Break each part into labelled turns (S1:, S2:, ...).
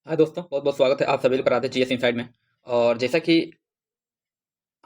S1: हाय दोस्तों, बहुत बहुत स्वागत है आप सभी लोग कराते जीएस इनसाइड में। और जैसा कि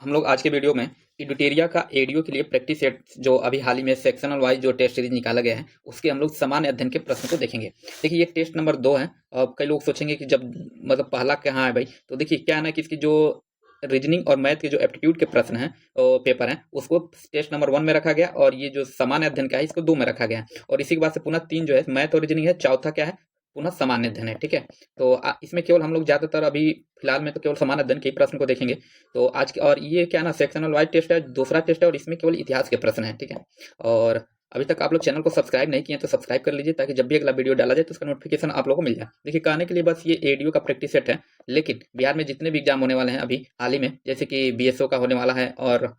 S1: हम लोग आज के वीडियो में इडुटेरिया का एडीओ के लिए प्रैक्टिस सेट जो अभी हाल ही में सेक्शनल वाइज जो टेस्ट सीरीज निकाला गया है उसके हम लोग सामान्य अध्ययन के प्रश्न को देखेंगे। देखिए, ये टेस्ट नंबर 2 है। अब कई लोग सोचेंगे कि जब मतलब पहला कहाँ है भाई, तो देखिए क्या है ना कि इसकी जो रीजनिंग और मैथ के जो एप्टीट्यूड के प्रश्न हैं पेपर हैं उसको टेस्ट नंबर 1 में रखा गया, और ये जो सामान्य अध्ययन का है इसको 2 में रखा गया है। और इसी के बाद से पुनः 3 जो है मैथ और रीजनिंग है, चौथा क्या है पुनः सामान्य अध्ययन है। ठीक है, तो इसमें केवल हम लोग ज्यादातर अभी फिलहाल में तो केवल सामान्य अध्ययन के ही प्रश्न को देखेंगे। तो आज के और ये क्या ना सेक्शनल वाइज टेस्ट है, दूसरा टेस्ट है, और इसमें केवल इतिहास के प्रश्न हैं। ठीक है, और अभी तक आप लोग चैनल को सब्सक्राइब नहीं किए तो सब्सक्राइब कर लीजिए ताकि जब भी अगला वीडियो डाला जाए तो उसका नोटिफिकेशन आप लोगों को मिल जाए। देखिए, कहने के लिए बस ये एडीओ का प्रैक्टिस सेट है, लेकिन बिहार में जितने भी एग्जाम होने वाले हैं अभी हाल ही में, जैसे कि बीएसओ का होने वाला है, और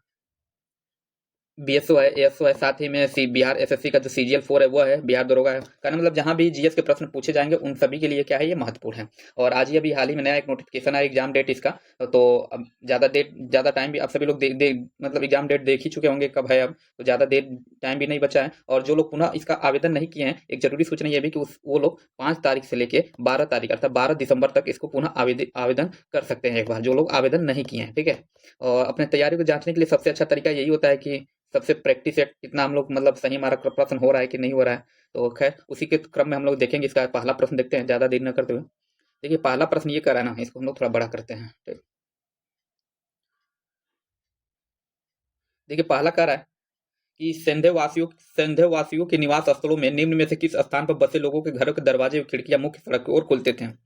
S1: बीएसओ है, एएसओ है, साथ ही में बिहार एसएससी का जो सीजीएल 4 है वो है, बिहार दरोगा है। कहने मतलब जहां भी जीएस के प्रश्न पूछे जाएंगे उन सभी के लिए क्या है, ये महत्वपूर्ण है। और आज ही अभी हाल ही में नया एक नोटिफिकेशन आया एग्जाम डेट इसका। तो अब ज्यादा टाइम भी आप सभी लोग मतलब एग्जाम डेट देख ही चुके होंगे कब है। अब तो ज्यादा देर टाइम भी नहीं बचा है, और जो लोग पुनः इसका आवेदन नहीं किए हैं, एक जरूरी सूचना ये भी कि वो लोग 5 तारीख से लेके 12 तारीख अर्थात 12 दिसंबर तक इसको पुनः आवेदन कर सकते हैं, एक बार जो लोग आवेदन नहीं किए हैं। ठीक है, और अपने तैयारी को जांचने के लिए सबसे अच्छा तरीका यही होता है कि सबसे प्रैक्टिस सेट कितना हम लोग मतलब सही हमारा प्रश्न हो रहा है कि नहीं हो रहा है। तो खैर उसी के क्रम में हम लोग देखेंगे। इसका पहला प्रश्न देखते हैं ज़्यादा देर न करते हुए। देखिए, पहला प्रश्न ये कर रहा है ना, इसको हम लोग थोड़ा बड़ा करते हैं। ठीक, देखिए पहला कह रहा है कि संदेह वासियों के निवास स्थलों में निम्न में से किस स्थान पर बसे लोगों के घरों के दरवाजे और खिड़कियां मुख्य सड़क की ओर खुलते थे।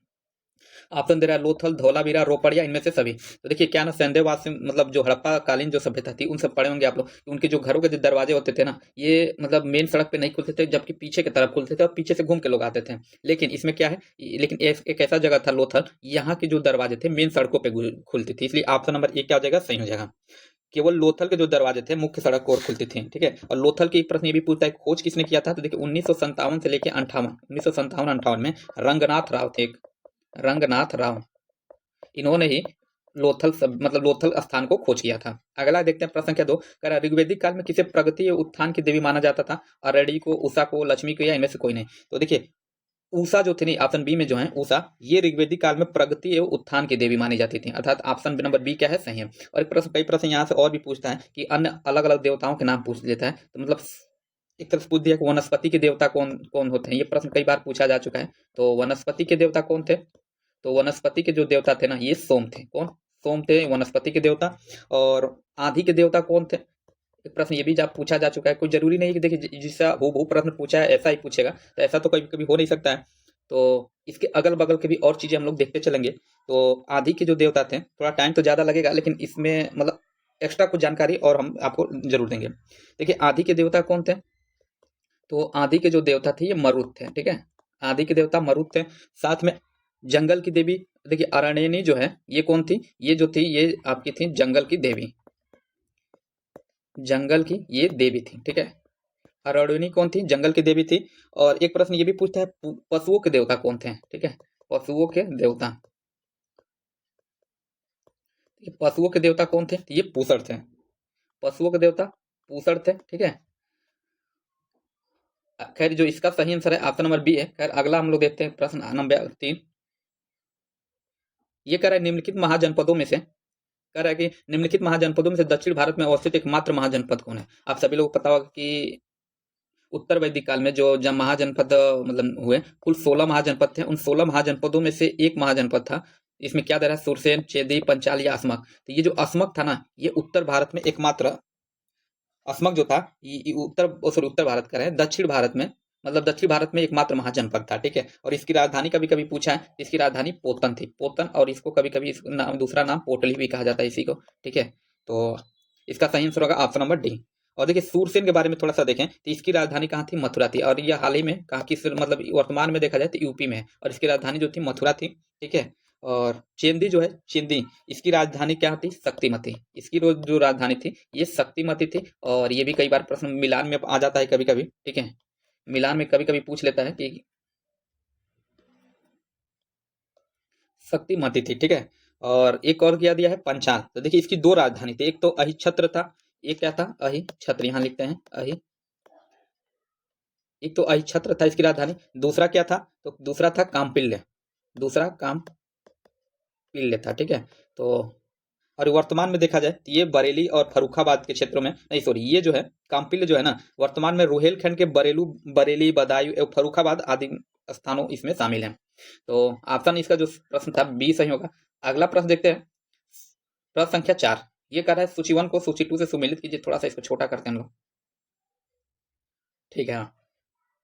S1: ऑप्शन दे रहा है लोथल, धौलावीरा, रोपड़ या इनमें से सभी। तो देखिए क्या ना, संदेहवासी मतलब जो हड़प्पा कालीन जो सभ्यता थी, उन सब पढ़े होंगे आप लोग कि उनके जो घरों के जो दरवाजे होते थे ना, ये मतलब मेन सड़क पे नहीं खुलते थे, जबकि पीछे की तरफ खुलते थे और पीछे से घूम के लोग आते थे। लेकिन इसमें क्या है, लेकिन एक ऐसा जगह था लोथल, यहाँ के जो दरवाजे थे मेन सड़कों पे खुलती थी, इसलिए ऑप्शन नंबर एक क्या हो जाएगा, सही हो जाएगा। केवल लोथल के जो दरवाजे थे मुख्य सड़क को ओर खुलती थी। ठीक है, और लोथल के एक प्रश्न ये भी पूछता है खोज किसने किया था। तो देखिए 1957 से लेकर अंठावन 1957-58 में रंगनाथ राव थे, रंगनाथ राव, इन्होंने ही लोथल सब मतलब लोथल स्थान को खोज किया था। अगला देखते हैं प्रश्न क्या, 2 कह रहा है ऋग्वैदिक काल में किसे प्रगति और उत्थान की देवी माना जाता था। अरड़ी को, उषा को, लक्ष्मी को, या इनमें से कोई नहीं। तो देखिए उषा जो थी नहीं, ऑप्शन बी में जो है उषा, ये ऋग्वैदिक काल में प्रगति एवं उत्थान की देवी मानी जाती थी, अर्थात ऑप्शन नंबर बी क्या है, सही है। और एक प्रश्न, कई प्रश्न यहाँ से और भी पूछता है कि अन्य अलग अलग देवताओं के नाम पूछ लेता है। तो मतलब एक तरफ से पूछ दिया कि वनस्पति के देवता कौन कौन होते हैं, ये प्रश्न कई बार पूछा जा चुका है। तो वनस्पति के देवता कौन थे, तो वनस्पति के जो देवता थे ना, ये सोम थे। कौन, सोम थे वनस्पति के देवता। और आंधी के देवता कौन थे, एक प्रश्न ये भी जा पूछा जा चुका है। कोई जरूरी नहीं है कि देखिए जिसका हूबहू प्रश्न पूछा है ऐसा ही पूछेगा, तो ऐसा तो कभी कभी हो नहीं सकता है। तो इसके अगल बगल के भी और चीजें हम लोग देखते चलेंगे। तो आदि के जो देवता थे, थोड़ा टाइम तो ज्यादा लगेगा, लेकिन इसमें मतलब एक्स्ट्रा कुछ जानकारी और हम आपको जरूर देंगे। देखिए आदि के देवता कौन थे, तो आदि के जो देवता थे ये मरुत थे। ठीक है, आदि के देवता मरुत थे। साथ में जंगल की देवी, देखिए अरण्यनी जो है ये कौन थी, ये जो थी ये आपकी थी जंगल की देवी, जंगल की ये देवी थी। ठीक है, अरण्यनी कौन थी, जंगल की देवी थी। और एक प्रश्न ये भी पूछता है पशुओं के देवता कौन थे। ठीक है, पशुओं के देवता, ये पशुओं के देवता कौन थे, ये पूषण थे। पशुओं के देवता पूषण थे। ठीक है, खैर जो इसका सही आंसर है ऑप्शन नंबर बी है। खैर अगला हम लोग देखते हैं प्रश्न नंबर 3। ये कह रहा है निम्नलिखित महाजनपदों में से, कह रहा है कि निम्नलिखित महाजनपदों में से दक्षिण भारत में अवस्थित एकमात्र महाजनपद कौन है। आप सभी लोग को पता होगा कि उत्तर वैदिक काल में जो जब महाजनपद मतलब हुए, कुल 16 महाजनपद थे। उन 16 महाजनपदों में से एक महाजनपद था, इसमें क्या दे रहा है, सुरसेन, चेदी, पंचाल या असमक। तो ये जो असमक था ना, ये उत्तर भारत में एकमात्र, असमक जो था ये उत्तर भारत का है, दक्षिण भारत में मतलब दक्षिण भारत में एकमात्र महाजनपद था। ठीक है, और इसकी राजधानी कभी कभी पूछा है, इसकी राजधानी पोतन थी, पोतन, और इसको कभी कभी नाम, दूसरा नाम पोटली भी कहा जाता है इसी को। ठीक है, तो इसका सही आंसर होगा ऑप्शन नंबर डी। और देखिए सूरसेन के बारे में थोड़ा सा देखें तो इसकी राजधानी कहाँ थी, मथुरा थी, और यह हाल ही में कहाँ की मतलब वर्तमान में देखा जाए तो यूपी में है, और इसकी राजधानी जो थी मथुरा थी। ठीक है, और चेंदी जो है, चेंदी, इसकी राजधानी क्या थी, शक्तिमती, इसकी जो राजधानी थी ये शक्तिमती थी। और ये भी कई बार प्रश्न मिलान में आ जाता है कभी कभी। ठीक है, मिलान में कभी कभी पूछ लेता है कि शक्तिमती थी। ठीक है, और एक और क्या दिया है, पंचाल। तो देखिए इसकी 2 राजधानी थी, एक तो अहिछत्र था, एक क्या था, अहिछत्र, यहाँ लिखते हैं अहि, एक तो अहिछत्र था इसकी राजधानी, दूसरा क्या था, तो दूसरा था काम्पिल्य। दूसरा कामपिल्य था, ठीक है। तो और वर्तमान में देखा जाए तो ये बरेली और फर्रुखाबाद के क्षेत्रों में नहीं, सॉरी, ये जो है कामपिल्य जो है ना, वर्तमान में रोहेलखंड के बरेली, बदायूं एवं फर्रुखाबाद आदि स्थानों इसमें शामिल हैं। तो ऑप्शन इसका जो प्रश्न था बी सही होगा। अगला प्रश्न देखते हैं, प्रश्न संख्या 4। ये कह रहा है सूची 1 को सूची 2 से सुमेलित कीजिए। थोड़ा सा इसको छोटा करते हैं हम लोग, ठीक है। हाँ,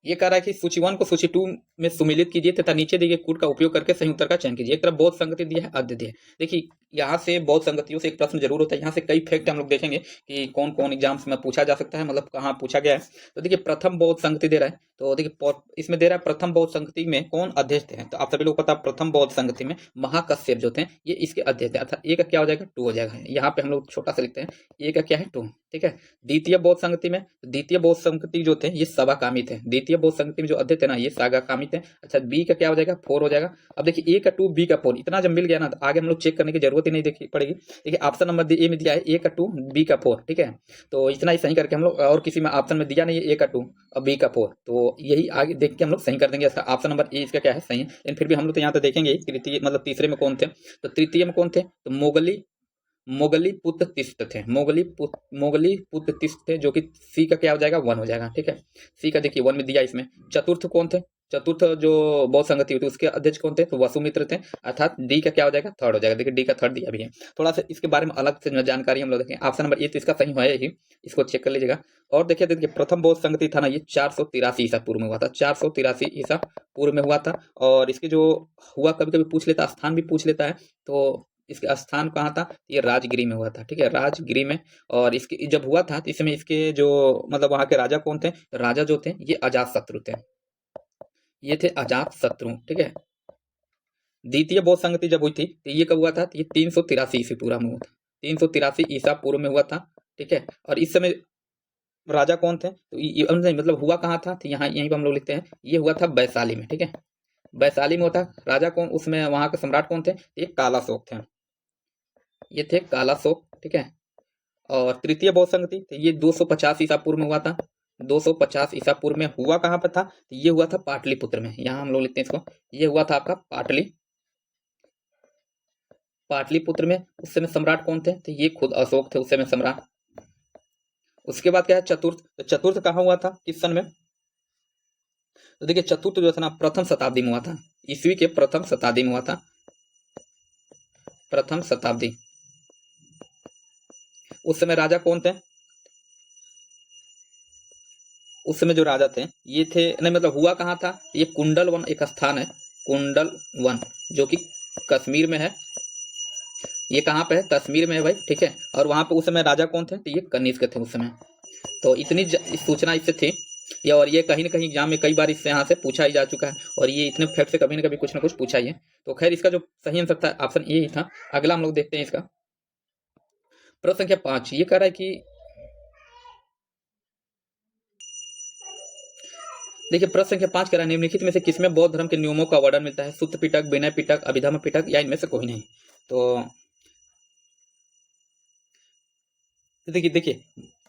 S1: ये कह रहा है कि सूची 1 को सूची 2 में सुमेलित कीजिए तथा नीचे दिए गए कूट का उपयोग करके सही उत्तर का चयन कीजिए। एक तरफ बहुत संगति दिया है, अद्य दिया है। देखिए, यहाँ से बहुत संगतियों से एक प्रश्न जरूर होता है। यहाँ से कई फैक्ट हम लोग देखेंगे कि कौन कौन एग्जाम्स में पूछा जा सकता है, मतलब कहाँ पूछा गया है। तो देखिए, प्रथम बहुत संगति दे रहा है। तो देखिए, इसमें दे रहा है प्रथम बहुत संगति में कौन अध्यक्ष थे। तो आप सभी लोग पता, प्रथम बहुत संगति में महाकश्यप जो थे ये इसके अध्यक्ष थे। अर्थात ए का क्या हो जाएगा, 2 हो जाएगा। यहाँ पे हम लोग छोटा सा लिखते हैं, ए का क्या है, 2, ठीक है। द्वितीय बौद्ध संगति में, द्वितीय बौद्ध संगति जो थे ये सभाकामी थे। द्वितीय बौद्ध संगति में जो अध्यक्ष थे ना ये सागाकामी थे। अच्छा, बी का क्या हो जाएगा, 4 हो जाएगा। अब देखिए, ए का 2 बी का 4, इतना जब मिल गया ना तो आगे हम लोग चेक करने की जरूरत ही नहीं देखी पड़ेगी। देखिए, ऑप्शन नंबर ए में दिया है ए का 2 बी का 4, ठीक है। तो इतना ही सही करके हम लोग, और किसी में ऑप्शन में दिया नहीं है ए का 2 और बी का 4, तो यही आगे देख के हम लोग सही कर देंगे। इसका ऑप्शन नंबर ए इसका क्या है, सही है। लेकिन फिर भी हम लोग तो यहाँ तो देखेंगे तृतीय, मतलब तीसरे में कौन थे। तो तृतीय में कौन थे, तो मोगली पुत्र तिष्ट थे। मोगली पुत्र तिष्ट थे, जो कि सी का क्या हो जाएगा, 1 हो जाएगा, ठीक है। सी का देखिए 1 में दिया इसमें। चतुर्थ कौन थे, चतुर्थ जो बौद्ध संगति हुई थी उसके अध्यक्ष कौन थे, तो वसुमित्र थे। अर्थात डी का क्या हो जाएगा, 3rd हो जाएगा। देखिए, डी का 3rd दिया भी है। थोड़ा सा इसके बारे में अलग से जानकारी हम लोग देखें। ऑप्शन नंबर ए तो इसका सही है ही, इसको चेक कर लीजिएगा। और देखिए, प्रथम बौद्ध संगति था ना ये 483 ईसा पूर्व में हुआ था। 483 ईसा पूर्व में हुआ था। और इसके जो हुआ, कभी कभी पूछ लेता, स्थान भी पूछ लेता है। तो इसके स्थान कहाँ था, ये राजगिरी में हुआ था, ठीक है, राजगिरी में। और इसके जब हुआ था तो इसमें इसके जो मतलब वहां के राजा कौन थे, राजा जो थे ये अजातशत्रु थे। ये थे अजातशत्रु, ठीक है। द्वितीय बौद्ध संगति जब हुई थी तो ये कब हुआ था, तो ये 383 ईस्वी पूर्व में हुआ था। 383 ईसा पूर्व में हुआ था, ठीक है। और इस समय राजा कौन थे, तो ये नहीं, मतलब हुआ कहाँ था, तो यहाँ यहीं पर हम लोग लिखते हैं, ये हुआ था वैशाली में, ठीक है। वैशाली में होता। राजा कौन उसमें, वहां के सम्राट कौन थे, ये कालाशोक थे, ये थे कालाशोक, ठीक है। और तृतीय बौद्ध संगति तो ये 250 ईसा पूर्व में हुआ था। 250 ईसा पूर्व में हुआ कहाँ पर था, तो ये हुआ था पाटलिपुत्र में। यहाँ हम लोग लिखते हैं इसको, ये हुआ था आपका पाटलिपुत्र में। उस समय सम्राट कौन थे, तो ये खुद अशोक थे उस समय सम्राट। उसके बाद क्या है, चतुर्थ। तो चतुर्थ कहाँ हुआ था, किस सन में, तो देखिए चतुर्थ जो था ना प्रथम शताब्दी में हुआ था। ईस्वी के प्रथम शताब्दी में हुआ था, प्रथम शताब्दी। उस समय राजा कौन थे, उस समय जो राजा थे ये थे, नहीं मतलब हुआ कहाँ था, ये कुंडल वन एक स्थान है, कुंडल वन, जो कि कश्मीर में है। ये कहाँ पे है, कश्मीर में है भाई, ठीक है। और वहां पे उस समय राजा कौन थे, तो ये कनिष्क थे उस समय। तो इतनी सूचना इससे थी ये, और ये कहीं ना कहीं एग्जाम में कई बार इससे यहाँ से पूछा ही जा चुका है। और ये इतने फैक्ट से कभी ना कभी कुछ ना कुछ पूछा ही है। तो खैर, इसका जो सही आंसर था ऑप्शन ए ही था। अगला हम लोग देखते हैं इसका, प्रश्न संख्या 5। ये कह रहा है कि देखिए, प्रश्न संख्या 5 कह रहा है, निम्नलिखित में से किसमें बौद्ध धर्म के नियमों का वर्णन मिलता है, सूत्र पिटक, विनय पिटक, अभिधम्म पिटक, या इनमें से कोई नहीं। तो देखिए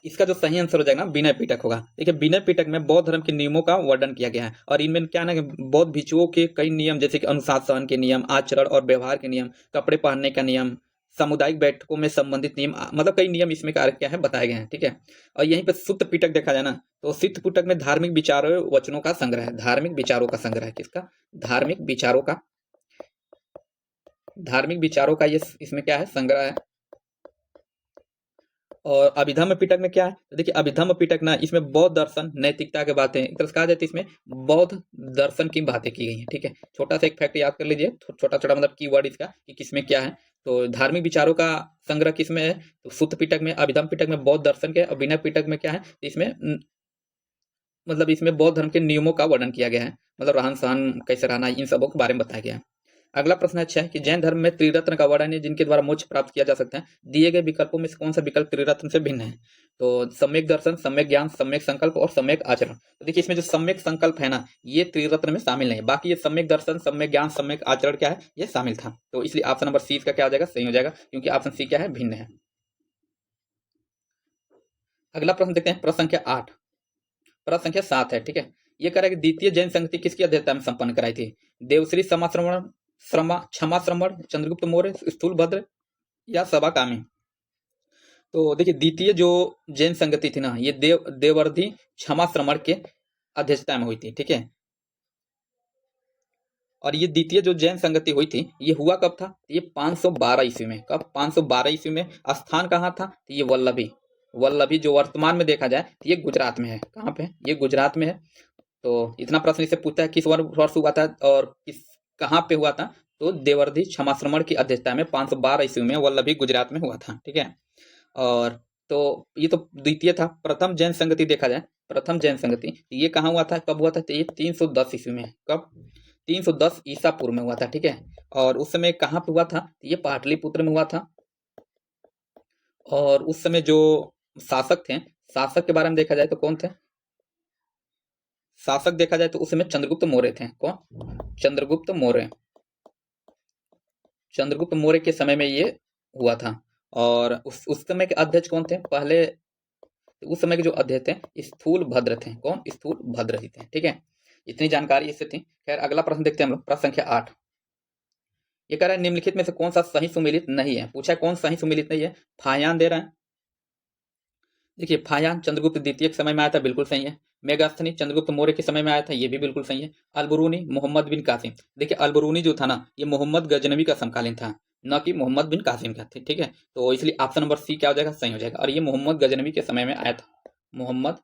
S1: इसका जो सही आंसर हो जाएगा ना, विनय पिटक होगा। देखिए, विनय पिटक में बौद्ध धर्म के नियमों का वर्णन किया गया है। और इनमें क्या ना, बौद्ध भिक्षुओं के कई नियम, जैसे कि अनुशासन के नियम, आचरण और व्यवहार के नियम, कपड़े पहनने का नियम, सामुदायिक बैठकों में संबंधित नियम, मतलब कई नियम इसमें क्या है बताए गए हैं, ठीक है। और यहीं पर सुत्त पिटक देखा जाए ना, तो सिद्ध पिटक में धार्मिक विचारों वचनों का संग्रह है। धार्मिक विचारों का संग्रह है, किसका, धार्मिक विचारों का ये इसमें क्या है, संग्रह है। और अभिधम्म पिटक में क्या है, तो देखिए अभिधम्म पिटक ना, इसमें बौद्ध दर्शन, नैतिकता के बातें, एक तरह से कहा जाए तो इसमें बौद्ध दर्शन की बातें की गई हैं, ठीक है। छोटा सा एक फैक्ट याद कर लीजिए, छोटा छोटा मतलब कीवर्ड इसका कि किसमें क्या है। तो धार्मिक विचारों का संग्रह किसमें है, तो सुत्त पिटक में, अभिधम्म पिटक में बौद्ध दर्शन के, और विनय पिटक में क्या है, इसमें मतलब इसमें बौद्ध धर्म के नियमों का वर्णन किया गया है, मतलब रहन सहन कैसे रहना, इन सबों के बारे में बताया गया है। अगला प्रश्न अच्छा है कि जैन धर्म में त्रिरत्न का वर्णन है जिनके द्वारा मोक्ष प्राप्त किया जा सकता है। दिए गए विकल्पों में से कौन सा विकल्प त्रिरत्न से भिन्न है, तो सम्यक दर्शन, सम्यक ज्ञान, सम्यक संकल्प और सम्यक आचरण। तो देखिए, इसमें जो सम्यक संकल्प है ना, ये त्रिरत्न में शामिल नहीं है। बाकी ये सम्यक दर्शन, सम्यक ज्ञान, सम्यक आचरण क्या है, ये शामिल था। तो इसलिए ऑप्शन नंबर सी का क्या हो जाएगा, सही हो जाएगा, क्योंकि ऑप्शन सी क्या है, भिन्न है। अगला प्रश्न देखते हैं, प्रश्न संख्या 8। प्रश्न संख्या 7 है, ठीक है। ये कह रहा है कि द्वितीय जैन संगति किसकी अध्यक्षता में संपन्न कराई थी, देवश्री समाश्रवण क्षमा श्रमण, चंद्रगुप्त मौर्य, स्थूलभद्र या सभाकामी। तो देखिए द्वितीय जो जैन संगति थी ना, ये देवर्धि क्षमा श्रमण के अध्यक्षता में हुई थी, ठीक है। और ये द्वितीय जो जैन संगति हुई थी, ये हुआ कब था? ये 512 ईस्वी में। कब? 512 ईस्वी में। स्थान कहाँ था? ये वल्लभी। वल्लभी जो वर्तमान में देखा जाए ये गुजरात में है। कहाँ पे? ये गुजरात में है। तो इतना प्रश्न इससे पूछता है किस वर्ष हुआ था और किस कहाँ पे हुआ था? तो देवर्धि क्षमा श्रमण की अध्यक्षता में 512 ईस्वी में वल्लभी गुजरात में हुआ था, ठीक है। और तो ये तो द्वितीय था। प्रथम जैन संगति देखा जाए, प्रथम जैन संगति ये कहाँ हुआ था, कब हुआ था? तो ये 310 ईस्वी में। कब? 310 ईसा पूर्व में हुआ था, ठीक है। और उस समय कहाँ पे हुआ था? ये पाटलिपुत्र में हुआ था। और उस समय जो शासक थे, शासक के बारे में देखा जाए तो कौन थे? शासक देखा जाए तो उस समय चंद्रगुप्त मौर्य थे। कौन? चंद्रगुप्त मौर्य। चंद्रगुप्त मौर्य के समय में ये हुआ था। और उस समय के अध्यक्ष कौन थे? पहले उस समय के जो अध्यक्ष थे स्थूल भद्र थे। कौन? स्थूल भद्र ही थे, ठीक है। इतनी जानकारी इससे थी। खैर अगला प्रश्न देखते हैं हम लोग, प्रश्न संख्या 8। ये कह रहा है निम्नलिखित में से कौन सा सही सुमेलित नहीं है। पूछा है कौन सही सुमेलित नहीं है। फायान दे रहा है। देखिए फायान चंद्रगुप्त द्वितीय के समय में आया था, बिल्कुल सही है। मेगास्थनी चंद्रगुप्त मौर्य के समय में आया था, ये भी बिल्कुल सही है। अलबरूनी मोहम्मद बिन कासिम। देखिए अलबरूनी जो था ना, ये मोहम्मद गजनवी का समकालीन था, न कि मोहम्मद बिन कासिम का, ठीक है। तो इसलिए ऑप्शन नंबर सी क्या हो जाएगा? सही हो जाएगा। और ये मोहम्मद गजनवी के समय में आया था, मोहम्मद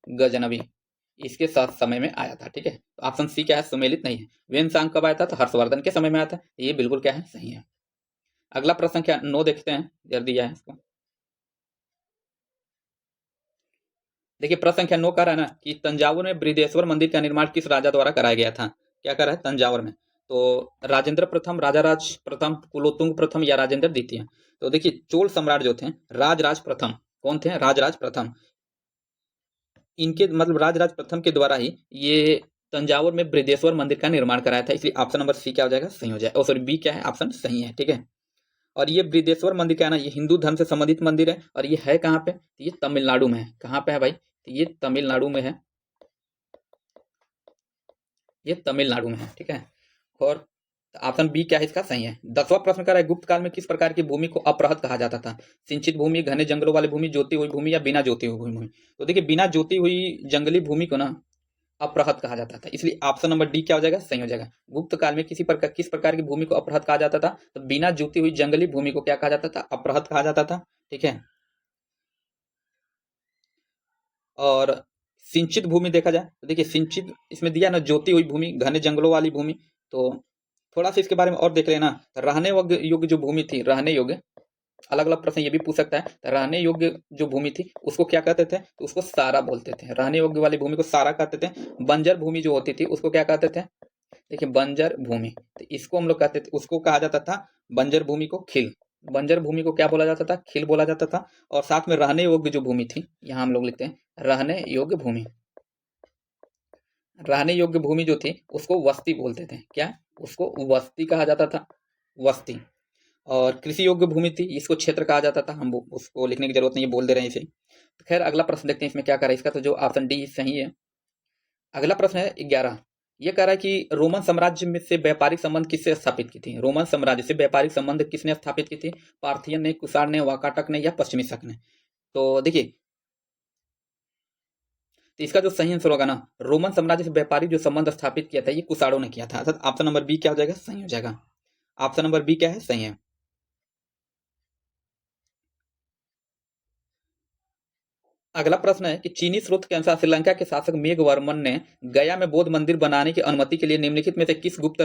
S1: गजनवी इसके साथ समय में आया था, ठीक है। तो ऑप्शन सी क्या है? सुमेलित नहीं है। वेनसांग कब आया था? तो हर्षवर्धन के समय में आया था। ये बिल्कुल क्या है? सही है। अगला प्रश्न संख्या 9 देखते हैं, जल्दी दिया है इसको। देखिए प्रश्न संख्या 9 कह रहा है ना कि तंजावुर में बृहदेश्वर मंदिर का निर्माण किस राजा द्वारा कराया गया था। क्या कर रहा है तंजावुर में? तो राजेंद्र प्रथम, राजाराज प्रथम, कुलोत्तुंग प्रथम या राजेंद्र द्वितीय। तो देखिए चोल सम्राट जो थे राजराज प्रथम, कौन थे? राजराज प्रथम। इनके मतलब राजराज प्रथम के द्वारा ही ये तंजावुर में बृहदेश्वर मंदिर का निर्माण कराया था। इसलिए ऑप्शन नंबर सी क्या हो जाएगा? सही हो जाएगा। सॉरी बी क्या है? ऑप्शन सही है, ठीक है। और ये बृहदेश्वर मंदिर क्या है ना, ये हिंदू धर्म से संबंधित मंदिर है। और ये है कहाँ पे? तो ये तमिलनाडु में है। कहाँ पे है भाई? तो ये तमिलनाडु में है। ये तमिलनाडु में है, ठीक है। और ऑप्शन बी क्या है इसका? सही है। 10वां प्रश्न कर रहा है गुप्त काल में किस प्रकार की भूमि को अपरहत कहा जाता था। सिंचित भूमि, घने जंगलों वाली भूमि, जोती हुई भूमि या बिना जोती हुई भूमि। तो देखिए बिना जोती हुई जंगली भूमि को ना अपरहत कहा जाता था। इसलिए ऑप्शन नंबर डी क्या हो जाएगा? सही हो जाएगा। गुप्त काल में किस प्रकार की भूमि को अपरहत कहा जाता था? तो बिना जोती हुई जंगली भूमि को क्या कहा जाता था? अपरहत कहा जाता था, ठीक है। और सिंचित भूमि देखा जाए तो देखिए सिंचित इसमें दिया ना, जोती हुई भूमि, घने जंगलों वाली भूमि। तो थोड़ा सा इसके बारे में और देख लेना। रहने योग्य जो भूमि थी, रहने योग्य, अलग अलग प्रश्न ये भी पूछ सकता है। रहने योग्य जो भूमि थी उसको क्या कहते थे? तो उसको सारा बोलते थे। रहने योग्य वाली भूमि को सारा कहते थे। बंजर भूमि जो होती थी उसको क्या कहते थे? देखिए बंजर भूमि, तो इसको हम लोग कहते थे, उसको कहा जाता था बंजर भूमि को खिल। बंजर भूमि को क्या बोला जाता था? खिल बोला जाता था। और साथ में रहने योग्य जो भूमि थी, यहाँ हम लोग लिखते हैं रहने योग्य भूमि। रहने योग्य भूमि जो थी उसको वस्ती बोलते थे। क्या? उसको वस्ती कहा जाता था, वस्ती। और कृषि योग्य भूमि थी, इसको क्षेत्र कहा जाता था। हम उसको लिखने की जरूरत नहीं है, बोल दे रहे हैं इसे। तो खैर अगला प्रश्न देखते हैं इसमें क्या कह रहा है इसका। तो जो ऑप्शन डी सही है। अगला प्रश्न है 11। ये कह रहा है कि रोमन साम्राज्य में से व्यापारिक संबंध किससे स्थापित की थी। रोमन साम्राज्य से व्यापारिक संबंध किसने स्थापित की थी? पार्थियन ने, कुषाण ने, वाकाटक ने या पश्चिमी शक ने। तो देखिए तो इसका जो सही आंसर होगा ना, रोमन साम्राज्य से व्यापारिक जो संबंध स्थापित किया था ये कुषाणों ने किया था। अर्थात ऑप्शन नंबर बी क्या हो जाएगा? सही हो जाएगा। ऑप्शन नंबर बी क्या है? सही है। अगला प्रश्न है कि चीनी स्रोत के अनुसार श्रीलंका के शासक मेघवर्मन ने गया में बौद्ध मंदिर बनाने की अनुमति के लिए निम्नलिखित में से किस गुप्त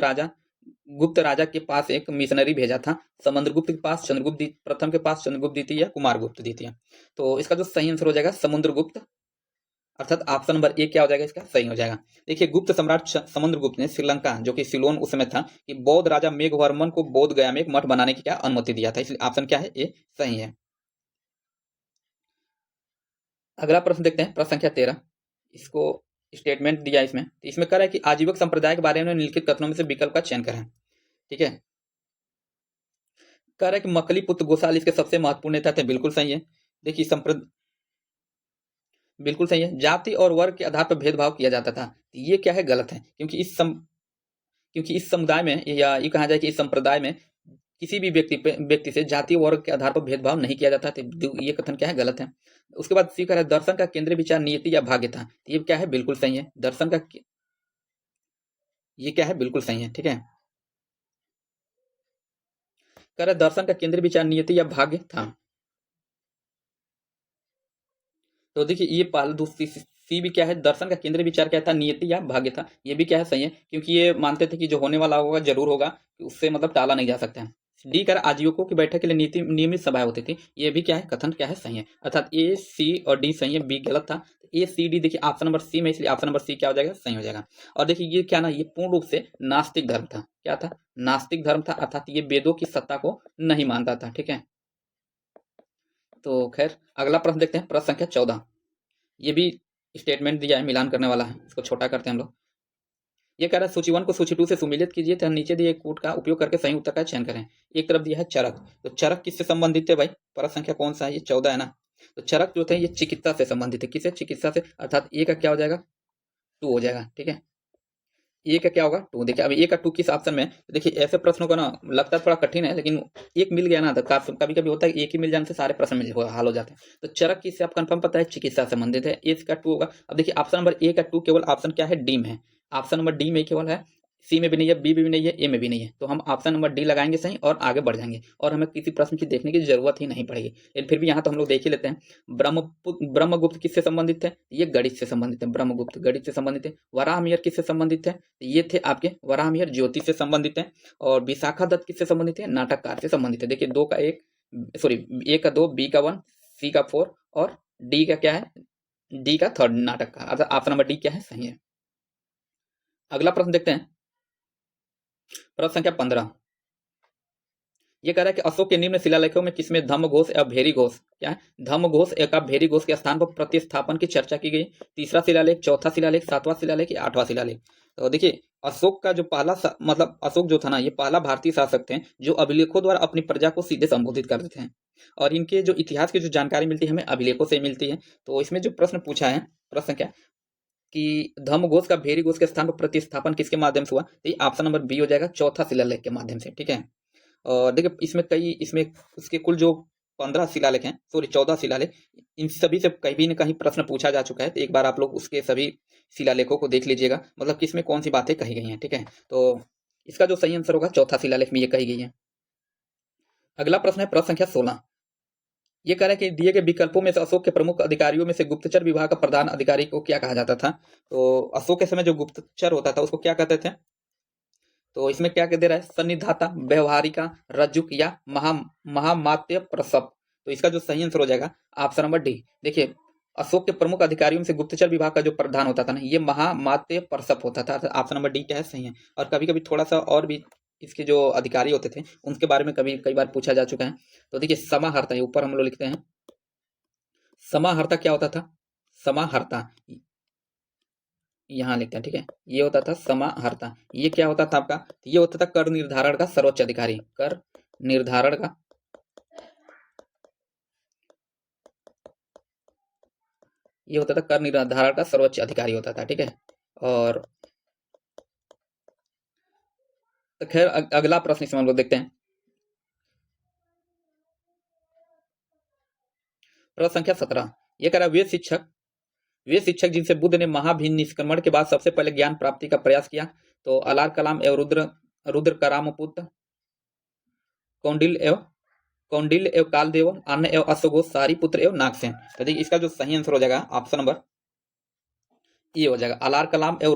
S1: राजा के पास एक मिशनरी भेजा था। समुद्रगुप्त के पास, चंद्रगुप्त प्रथम के पास, चंद्रगुप्त द्वितीय या कुमारगुप्त द्वितीय। तो इसका जो सही आंसर हो जाएगा समुद्रगुप्त। अर्थात ऑप्शन नंबर ए क्या हो जाएगा इसका? सही हो जाएगा। देखिए गुप्त सम्राट समुद्रगुप्त ने श्रीलंका जो कि सिलोन उस समय था कि बौद्ध राजा मेघवर्मन को बोध गया में एक मठ बनाने की क्या अनुमति दिया था। इसलिए ऑप्शन क्या है? ए सही है। अगला प्रश्न देखते हैं, प्रश्न संख्या 13। इसको स्टेटमेंट दिया इसमें, तो इसमें कह रहा है कि आजीवक संप्रदाय के बारे में निम्नलिखित कथनों में से विकल्प का चयन करें, ठीक है। कह रहा है कि मकली पुत्र गोसाल इसके सबसे महत्वपूर्ण नेता थे, बिल्कुल सही है। देखिए बिल्कुल सही है। जाति और वर्ग के आधार पर भेदभाव किया जाता था, ये क्या है? गलत है। क्योंकि इस समुदाय में या ये कहा जाए कि इस संप्रदाय में किसी भी व्यक्ति से जाति वर्ग के आधार पर भेदभाव नहीं किया जाता। तो ये कथन क्या है, गलत है। उसके बाद सी कह रहा है दर्शन का केंद्रीय विचार नियति या भाग्य था। ये क्या है, बिल्कुल सही है। दर्शन का ये क्या है, बिल्कुल सही है। ठीक है, कह रहा है दर्शन का केंद्रीय विचार नियति या भाग्य था। तो देखिए ये पहला दूसरी सी भी क्या है, दर्शन का केंद्रीय विचार क्या था, नियति या भाग्य था। ये भी क्या है, सही है, क्योंकि ये मानते थे कि जो होने वाला होगा जरूर होगा, उससे मतलब टाला नहीं जा सकता है। डी कर आजीविकों की बैठक के लिए नीति नियमित सभाएं होती थी। ये भी क्या है, कथन क्या है, सही है। अर्थात ए सी और डी सही है, बी गलत था। ए सी डी देखिए ऑप्शन नंबर सी में, इसलिए ऑप्शन नंबर सी क्या हो जाएगा, सही हो जाएगा। और देखिए ये क्या ना, ये पूर्ण रूप से नास्तिक धर्म था। क्या था, नास्तिक धर्म था, अर्थात ये वेदों की सत्ता को नहीं मानता था। ठीक है, तो खैर अगला प्रश्न देखते हैं, प्रश्न संख्या 14। ये भी स्टेटमेंट दिया है, मिलान करने वाला है, इसको छोटा करते हैं हम लोग। ये कह रहा है सूची 1 को सूची 2 से सुमिलित कीजिए तथा नीचे दिए कूट का उपयोग करके सही उत्तर का चयन करें। एक तरफ दिया है चरक, तो चरक किससे संबंधित है भाई, प्रश्न संख्या कौन सा है, ये 14 है ना। तो चरक जो थे ये चिकित्सा से संबंधित है। किसे, चिकित्सा से, अर्थात ए का क्या हो जाएगा, 2 हो जाएगा। ठीक है, ए का क्या होगा, 2। देखिए अब ए का 2 किस ऑप्शन में है, तो देखिए ऐसे प्रश्नों का ना लगता है थोड़ा कठिन है, लेकिन एक मिल गया ना, तो कभी कभी होता है एक ही मिल जाने से सारे प्रश्न मिल हल हो जाते हैं। तो चरक किससे आप कंफर्म पता है, चिकित्सा से संबंधित है। ए का 2 होगा। अब देखिए ऑप्शन नंबर ए का 2 केवल ऑप्शन क्या है, डी में है। ऑप्शन नंबर डी में केवल है, सी में भी नहीं है, बी में भी नहीं है, ए में भी नहीं है। तो हम ऑप्शन नंबर डी लगाएंगे सही और आगे बढ़ जाएंगे, और हमें किसी प्रश्न की देखने की जरूरत ही नहीं पड़ेगी। लेकिन फिर भी यहाँ तो हम लोग देख ही लेते हैं। ब्रह्मगुप्त किससे संबंधित है, ये गणित से संबंधित है। ब्रह्मगुप्त गणित से संबंधित है। वराहमिहिर किससे संबंधित है, ये थे आपके वराहमिहिर ज्योतिष से संबंधित है। और विशाखा दत्त किससे संबंधित है, नाटककार से संबंधित है। देखिए 2 का 1, सॉरी ए का 2, बी का 1, सी का 4 और डी का क्या है, डी का 3 नाटककार, अर्थात ऑप्शन नंबर डी क्या है, सही है। अगला प्रश्न देखते हैं, प्रश्न संख्या 15। ये कह रहा है कि अशोक के निम्न शिलालेखों में किसमें धम्म घोष या भेरी घोष, क्या है, धम्म घोष या भेरी घोष के स्थान पर प्रतिस्थापन की चर्चा की गई। तीसरा शिलालेख, चौथा शिलालेख, 7वां शिलालेख या 8वां शिलालेख। तो देखिए अशोक का जो पहला मतलब अशोक जो था ना, ये पहला भारतीय शासक थे जो अभिलेखों द्वारा अपनी प्रजा को सीधे संबोधित करते थे। और इनके जो इतिहास की जो जानकारी मिलती है हमें अभिलेखों से मिलती है। तो इसमें जो प्रश्न पूछा है, प्रश्न क्या कि धम्म घोष का भेरी घोष के स्थान पर प्रतिस्थापन किसके माध्यम से हुआ, तो ये ऑप्शन नंबर बी हो जाएगा, चौथा शिलालेख के माध्यम से। ठीक है, और देखिए इसमें उसके कुल जो 15 शिलालेख हैं, सॉरी 14 शिलालेख, इन सभी से कहीं न कहीं प्रश्न पूछा जा चुका है। तो एक बार आप लोग उसके सभी शिलालेखों को देख लीजिएगा, मतलब किसमें कौन सी बातें कही गई हैं। ठीक है, तो इसका जो सही आंसर होगा चौथा शिलालेख में ये कही गई है। अगला प्रश्न है प्रश्न संख्या 16। ये कह रहा है कि दिए गए विकल्पों में से अशोक के प्रमुख अधिकारियों में से गुप्तचर विभाग का प्रधान अधिकारी को क्या कहा जाता था। तो अशोक के समय जो गुप्तचर होता था उसको क्या कहते थे, तो इसमें क्या कह दे रहा है, सन्निधाता, व्यवहारिका, रज्जुक या महामात्य प्रसव। तो इसका जो सही आंसर हो जाएगा ऑप्शन नंबर डी। देखिए अशोक के प्रमुख अधिकारियों में से गुप्तचर विभाग का जो प्रधान होता था ना, ये महामात्य प्रसव होता था। ऑप्शन नंबर डी क्या है, सही है। और कभी कभी थोड़ा सा और भी इसके जो अधिकारी होते थे उनके बारे में कई बार पूछा जा चुका है। तो देखिए समाहर्ता, ऊपर हम लोग लिखते हैं समाहर्ता क्या होता था, समाहर्ता यहाँ लिखते हैं। ठीक है, ये होता था समाहर्ता। ये क्या होता था आपका, ये होता था कर निर्धारण का सर्वोच्च अधिकारी। कर निर्धारण का, ये होता था कर निर्धारण का सर्वोच्च अधिकारी होता था। ठीक है, और तो खैर अगला प्रश्न इसमें हम लोग देखते हैं, प्रश्न संख्या 17। ये कह रहा है वे शिक्षक जिनसे बुद्ध ने महाभिनिष्क्रमण के बाद सबसे पहले ज्ञान प्राप्ति का प्रयास किया। तो अलार कलाम एवं रुद्र करामपुत्र, कौंडिल्य एवं कालदेव, अन्य एवं अश्वघोष, सारिपुत्र एवं नागसेन। तो देखिए इसका जो सही आंसर हो जाएगा ऑप्शन नंबर ये हो जाएगा, अलार कलाम एवं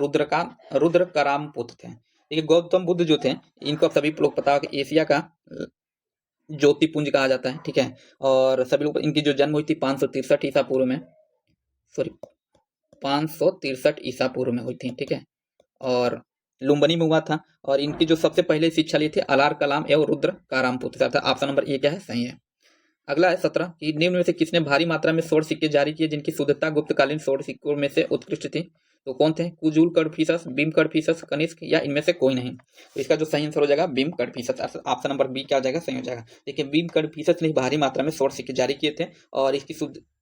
S1: रुद्र करामपुत्र थे। देखिए गौतम बुद्ध जो थे इनको आप सभी लोग पता है कि एशिया का ज्योतिपुंज कहा जाता है। ठीक है, और सभी लोग इनकी जो जन्म हुई थी 563 ईसा पूर्व में, सॉरी 563 ईसा पूर्व में हुई थी। ठीक है, और लुम्बनी में हुआ था। और इनकी जो सबसे पहले शिक्षा ली थी अलार कलाम एवं रुद्र कारामपुत्र, अर्थात ऑप्शन नंबर ए क्या है, सही है। अगला है 17 कि निम्न में से किसने भारी मात्रा में स्वर्ण सिक्के जारी किए जिनकी शुद्धता गुप्तकालीन स्वर्ण सिक्कों में से उत्कृष्ट थी। तो कौन थे, कुजूल कडफिसस, भीम कडफिसस, कनिष्क या इनमें से कोई नहीं। तो इसका जो सही आंसर हो जाएगा भीम कडफिसस, ऑप्शन नंबर बी क्या हो जाएगा, सही हो जाएगा। देखिए भीम कडफिसस ने भारी मात्रा में स्वर्ण सिक्के जारी किए थे, और इसकी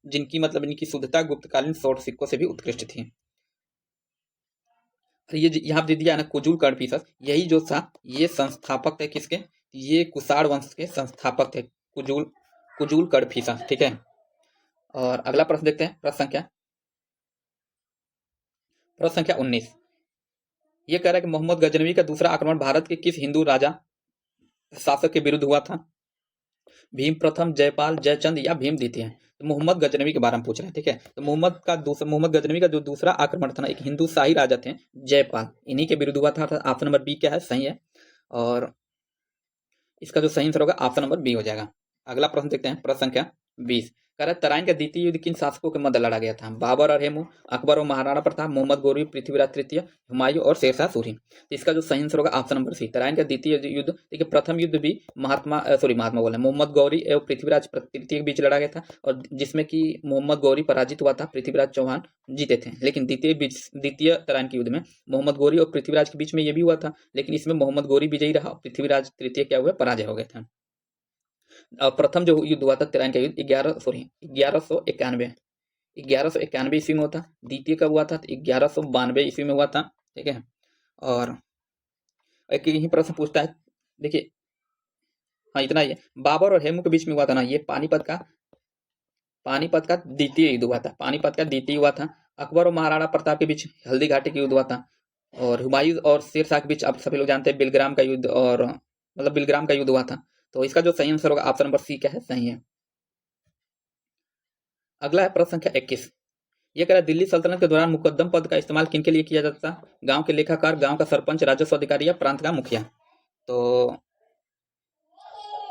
S1: जिनकी मतलब इनकी शुद्धता गुप्तकालीन स्वर्ण सिक्कों से भी उत्कृष्ट थी। ये यहाँ पे दे दिया है ना कुजुल कर्णफिसस, यही जो था ये संस्थापक थे किसके, ये कुषाण वंश के संस्थापक थे, कुजुल कुजुल कर्णफिसस। ठीक है, और अगला प्रश्न देखते हैं, प्रश्न संख्या 19। ये कह रहा है कि मोहम्मद गजनवी का दूसरा आक्रमण भारत के किस हिंदू राजा शासक के विरुद्ध हुआ था? भीम प्रथम, जयपाल, जयचंद या भीम द्वितीय? तो मोहम्मद गजनवी के बारे में पूछ रहे हैं। ठीक है, तो मोहम्मद गजनवी का जो दूसरा आक्रमण था ना, एक हिंदू शाही राजा थे जयपाल, इन्हीं के विरुद्ध हुआ था। ऑप्शन नंबर बी क्या है, सही है, और इसका जो सही आंसर होगा ऑप्शन नंबर बी हो जाएगा। अगला प्रश्न देखते हैं, प्रश्न संख्या 20। कह रहा है तराइन का द्वितीय युद्ध किन शासकों के मध्य लड़ा गया था? बाबर और हेमू, अकबर और महाराणा प्रताप, मोहम्मद गौरी, पृथ्वीराज तृतीय, हुमायूं और शेरशाह सूरी? तो इसका जो सही आंसर होगा ऑप्शन नंबर सी, तराइन का द्वितीय युद्ध। देखिए प्रथम युद्ध भी महात्मा बोले मोहम्मद गौरी एवं पृथ्वीराज तृतीय के बीच लड़ा गया था, और जिसमें कि मोहम्मद गौरी पराजित हुआ था, पृथ्वीराज चौहान जीते थे। लेकिन द्वितीय तराइन के युद्ध में मोहम्मद गौरी और पृथ्वीराज के बीच में ये भी हुआ था, लेकिन इसमें मोहम्मद गौरी विजयी रहा, पृथ्वीराज तृतीय क्या हुए, पराजय हो गए थे। प्रथम जो युद्ध हुआ था तराइन का युद्ध 1191 ईस्वी में हुआ था। द्वितीय कब हुआ था? 1192 ईस्वी में हुआ था। ठीक है, और एक यही प्रश्न पूछता है, देखिए हाँ इतना ही है, बाबर और हेमू के बीच में हुआ था ना, ये पानीपत का द्वितीय युद्ध हुआ था, पानीपत का द्वितीय हुआ था। अकबर और महाराणा प्रताप के बीच हल्दी घाटी का युद्ध हुआ था, और हुमायूं और शेरशाह के बीच आप सभी लोग जानते हैं बिलग्राम का युद्ध, और मतलब बिलग्राम का युद्ध हुआ था। तो इसका जो सही आंसर होगा ऑप्शन नंबर सी क्या है, सही है। अगला है प्रश्न संख्या 21। यह कह रहा है दिल्ली सल्तनत के दौरान मुकद्दम पद का इस्तेमाल किन के लिए किया जाता था? गांव के लेखाकार, गांव का सरपंच, राजस्व अधिकारी या प्रांत का मुखिया? तो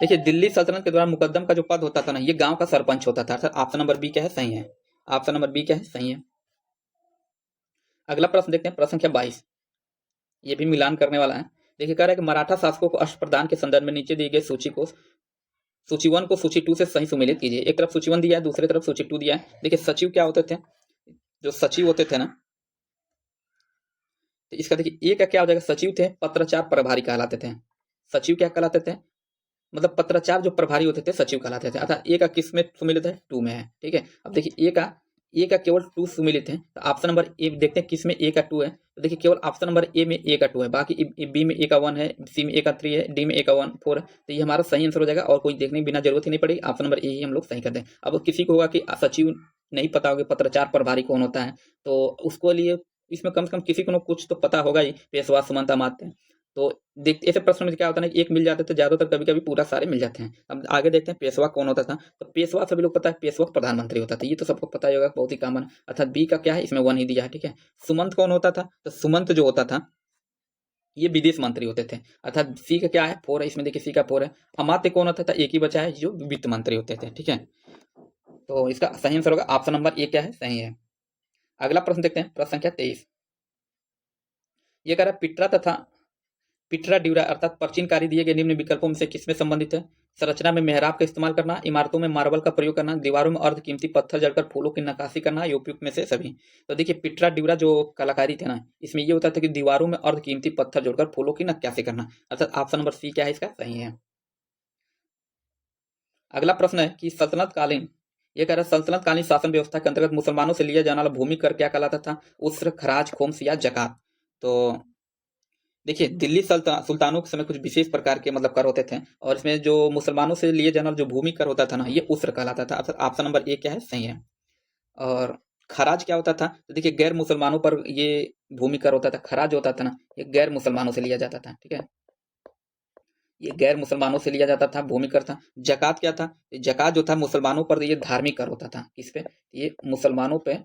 S1: देखिए दिल्ली सल्तनत के दौरान मुकद्दम का जो पद होता था ना, ये गांव का सरपंच होता था, अर्थात ऑप्शन नंबर बी क्या है, सही है। ऑप्शन नंबर बी क्या है, सही है। अगला प्रश्न देखते हैं, प्रश्न संख्या 22। ये भी मिलान करने वाला है। देखिए कह रहा है कि मराठा शासकों को अष्ट प्रदान के संदर्भ में नीचे दी गई सूची 1 को सूची 2 से सही सुमेलित कीजिए। एक तरफ सूची 1 दिया है, दूसरी तरफ सूची 2 दिया है। देखिए सचिव क्या होते थे, जो सचिव होते थे ना, तो इसका देखिए ए का क्या हो जाएगा, सचिव थे पत्राचार प्रभारी कहलाते थे। सचिव क्या कहलाते थे, मतलब पत्राचार जो प्रभारी होते थे सचिव कहलाते थे, अर्थात ए का किस में सुमिलित है, 2 में है। ठीक है, अब देखिए ए का केवल 2 सुमिलित है, तो ऑप्शन नंबर ए देखते हैं किस में ए का 2 है। तो देखिए केवल ऑप्शन नंबर ए में ए का 2 है, बाकी बी में ए का 1 है, सी में ए का 3 है, डी में ए का 4 है। तो ये हमारा सही आंसर हो जाएगा, और कोई देखने की बिना जरूरत ही नहीं पड़ेगी, ऑप्शन नंबर ए ही हम लोग सही कर दें। अब किसी को होगा कि सचिव नहीं पता होगा पत्राचार प्रभारी कौन होता है, तो उसको लिए इसमें कम से कम किसी को कुछ तो पता होगा ही, पेशवा सुमंता माते। तो देखते ऐसे प्रश्न में क्या होता है ना, एक मिल जाते थे, ज्यादातर कभी कभी पूरा सारे मिल जाते हैं। अब आगे देखते हैं पेशवा कौन होता था। तो पेशवा सभी लोग पता है, पेशवा प्रधानमंत्री होता था, ये तो सबको पता ही होगा, बहुत ही कॉमन। अर्थात बी का क्या है, इसमें 1 ही दिया है। ठीक है, सुमंत कौन होता था, तो सुमंत जो होता था ये विदेश मंत्री होते थे, अर्थात सी का क्या है, 4 है, इसमें देखिए सी का 4 है। अमात्य कौन होता था, एक ही बचा है, जो वित्त मंत्री होते थे। ठीक है, तो इसका सही आंसर होगा ऑप्शन नंबर ए क्या है, सही है। अगला प्रश्न देखते हैं, प्रश्न संख्या 23। ये कह रहा है पिटरा ड्यूरा अर्थात प्राचीन कार्य दिए गए निम्न विकल्पों में से किसमें संबंधित है? संरचना में मेहराब का इस्तेमाल करना, इमारतों में मार्बल का प्रयोग करना, दीवारों में अर्ध कीमती पत्थर जड़कर फूलों की नक्काशी करना, या उपयुक्त में से सभी? तो देखिए पिटरा ड्यूरा जो कलाकारी थे ना, इसमें ये होता था कि दीवारों में अर्ध कीमती पत्थर जोड़कर फूलों की नक्काशी करना, अर्थात ऑप्शन नंबर सी क्या है, इसका सही है। अगला प्रश्न है कि सल्तनत कालीन, ये कह रहा है सल्तनत कालीन शासन व्यवस्था के अंतर्गत मुसलमानों से लिया जाने वाला भूमि कर क्या कहलाता था? उस्र, खराज, खोम्स या जकात? तो देखिए दिल्ली सुल्तानों के समय कुछ विशेष प्रकार के मतलब कर होते थे, और इसमें जो मुसलमानों से लिए जाने वाला जो भूमि कर होता था ना, ये उस्र कहलाता था, अर्थात ऑप्शन नंबर ए क्या है, सही है। और खराज क्या होता था, तो देखिए गैर मुसलमानों पर ये भूमि कर होता था। खराज होता था ना, ये गैर मुसलमानों से लिया जाता था। ठीक है, ये गैर मुसलमानों से लिया जाता था, भूमि कर था। जकात क्या था, जकात जो था मुसलमानों पर ये धार्मिक कर होता था। किस पे, ये मुसलमानों पर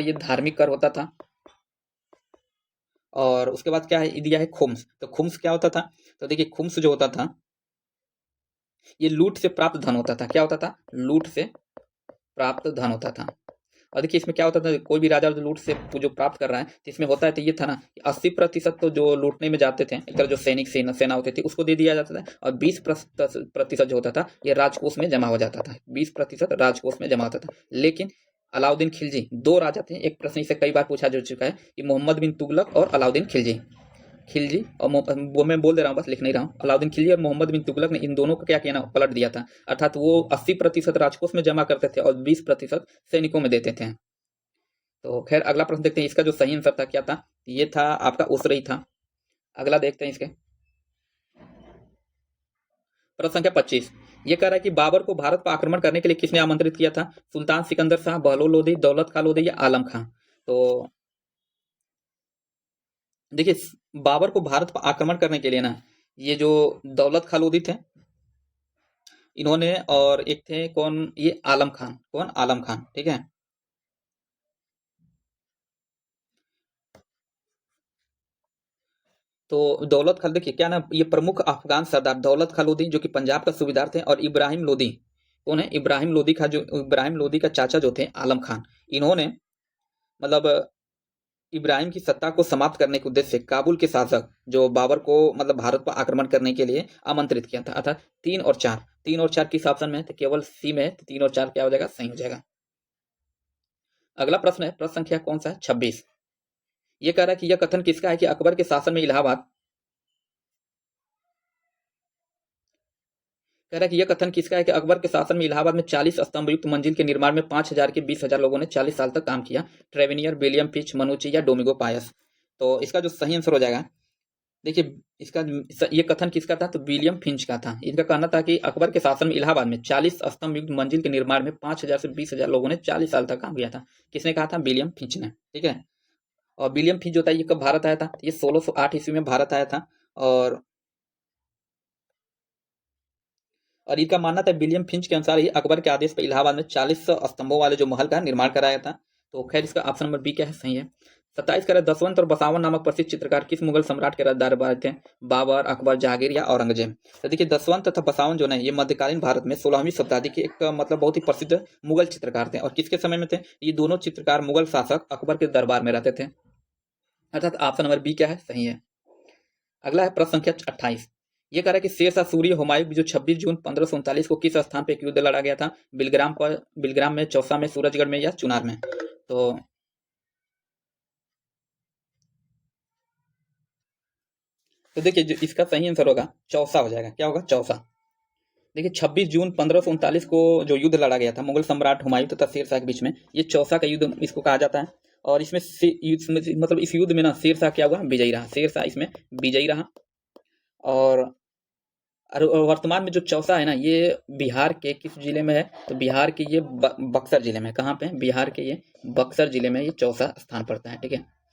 S1: ये धार्मिक कर होता था। और उसके बाद क्या है दिया है, खुम्स। तो खुम्स क्या होता था, तो देखिए खुम्स जो होता था ये लूट से प्राप्त धन होता था। क्या होता था, लूट से प्राप्त धन होता था। और देखिए इसमें क्या होता था, कोई भी राजा जो लूट से जो प्राप्त कर रहा है, तो इसमें होता है तो ये था ना 80% तो जो लूटने में जाते थे, एक तरह जो सैनिक सेना होती थी उसको दे दिया जाता था, और 20% जो होता था ये राजकोष में जमा हो जाता था। 20% राजकोष में जमा होता था। लेकिन अलाउद्दीन खिलजी, 2 राजा थे, एक प्रश्न इसे कई बार पूछा जा चुका है कि मोहम्मद बिन तुगलक और अलाउद्दीन खिलजी और वो मैं बोल दे रहा हूँ, बस लिख नहीं रहा हूँ। अलाउद्दीन खिलजी और मोहम्मद बिन तुगलक ने इन दोनों को क्या किया ना, पलट दिया था। अर्थात वो 80% राजकोष में जमा करते थे और 20% सैनिकों में देते थे। तो खैर अगला प्रश्न देखते हैं, इसका जो सही आंसर था क्या था, ये था आपका उसरई था। अगला देखते हैं इसके प्रश्न संख्या 25। ये कह रहा है कि बाबर को भारत पर आक्रमण करने के लिए किसने आमंत्रित किया था, सुल्तान सिकंदर शाह, बहलोल लोधी, दौलत खां लोधी या आलम खां। तो देखिए, बाबर को भारत पर आक्रमण करने के लिए ना, ये जो दौलत खां लोधी थे इन्होंने, और एक थे कौन, ये आलम खान, कौन, आलम खान, ठीक है। तो दौलत खां, देखिए क्या ना, ये प्रमुख अफगान सरदार दौलत खां लोधी जो कि पंजाब का सूबेदार थे, और इब्राहिम लोधी, कौन है, इब्राहिम लोधी का, जो इब्राहिम लोधी का चाचा जो थे आलम खान, इन्होंने मतलब इब्राहिम की सत्ता को समाप्त करने के उद्देश्य से काबुल के शासक जो बाबर को मतलब भारत पर आक्रमण करने के लिए आमंत्रित किया था। अर्थात 3 और 4, 3 और 4 किस ऑप्शन में है, तो केवल सी में है, तो 3 और 4 क्या हो जाएगा, सही हो जाएगा। अगला प्रश्न है, प्रश्न संख्या कौन सा है, 26। ये कह रहा है कि यह कथन किसका है कि अकबर के शासन में इलाहाबाद, कह रहा है कि यह कथन किसका है कि अकबर के शासन में इलाहाबाद में 40 स्तंभ युक्त मंजिल के निर्माण में 5,000 के 20,000 लोगों ने 40 साल तक काम किया, ट्रेवेनियर, विलियम फिच, मनुची या डोमिगो पायस। तो इसका जो सही आंसर हो जाएगा, देखिए इसका ये कथन किसका था, तो विलियम फिंच का था। इनका कहना था कि अकबर के शासन में इलाहाबाद में 40 स्तंभ युक्त मंजिल के निर्माण में 5,000 से 20,000 लोगों ने 40 साल तक काम किया था। किसने कहा था, विलियम फिंच ने, ठीक है। और विलियम फिंच जो था ये कब भारत आया था, ये 1608 ईस्वी में भारत आया था। और इनका मानना था, विलियम फिंच के अनुसार ही अकबर के आदेश पर इलाहाबाद में 40 स्तंभों वाले जो महल का निर्माण कराया था। तो खैर इसका ऑप्शन नंबर बी क्या है, सही है। 27 कह रहे दसवंत और बसावन नामक प्रसिद्ध चित्रकार किस मुगल सम्राट के दरबार थे, बाबर, अकबर, जहांगीर या औरंगजेब। तो देखिए दसवंत तथा बसावन जो है ये मध्यकालीन भारत में 16वीं शताब्दी के एक मतलब बहुत ही प्रसिद्ध मुगल चित्रकार थे। और किसके समय में थे, ये दोनों चित्रकार मुगल शासक अकबर के दरबार में रहते थे। अर्थात ऑप्शन नंबर बी क्या है, सही है। अगला है प्रश्न संख्या 28। ये कह रहा है कि शेर शाह सूरी हुमायूं जो 26 जून 1539 को किस स्थान पर एक युद्ध लड़ा गया था, बिलग्राम पर, बिलग्राम में, चौसा में, सूरजगढ़ में या चुनार में। तो देखिए जो इसका सही आंसर होगा चौसा हो जाएगा, क्या होगा, चौसा। देखिए 26 जून 1539 को जो युद्ध लड़ा गया था मुगल सम्राट हुमायूं तथा शेर शाह के बीच में, ये चौसा का युद्ध इसको कहा जाता है। और मतलब इस युद्ध में ना शेर शाह क्या हुआ, विजयी रहा, शेर शाह इसमें विजयी रहा। और वर्तमान में जो चौसा है ना, ये बिहार के किस जिले में है, तो बिहार के ये बक्सर जिले में, कहाँ पे है, बिहार के ये बक्सर जिले में ये चौसा स्थान पड़ता है, ठीक है।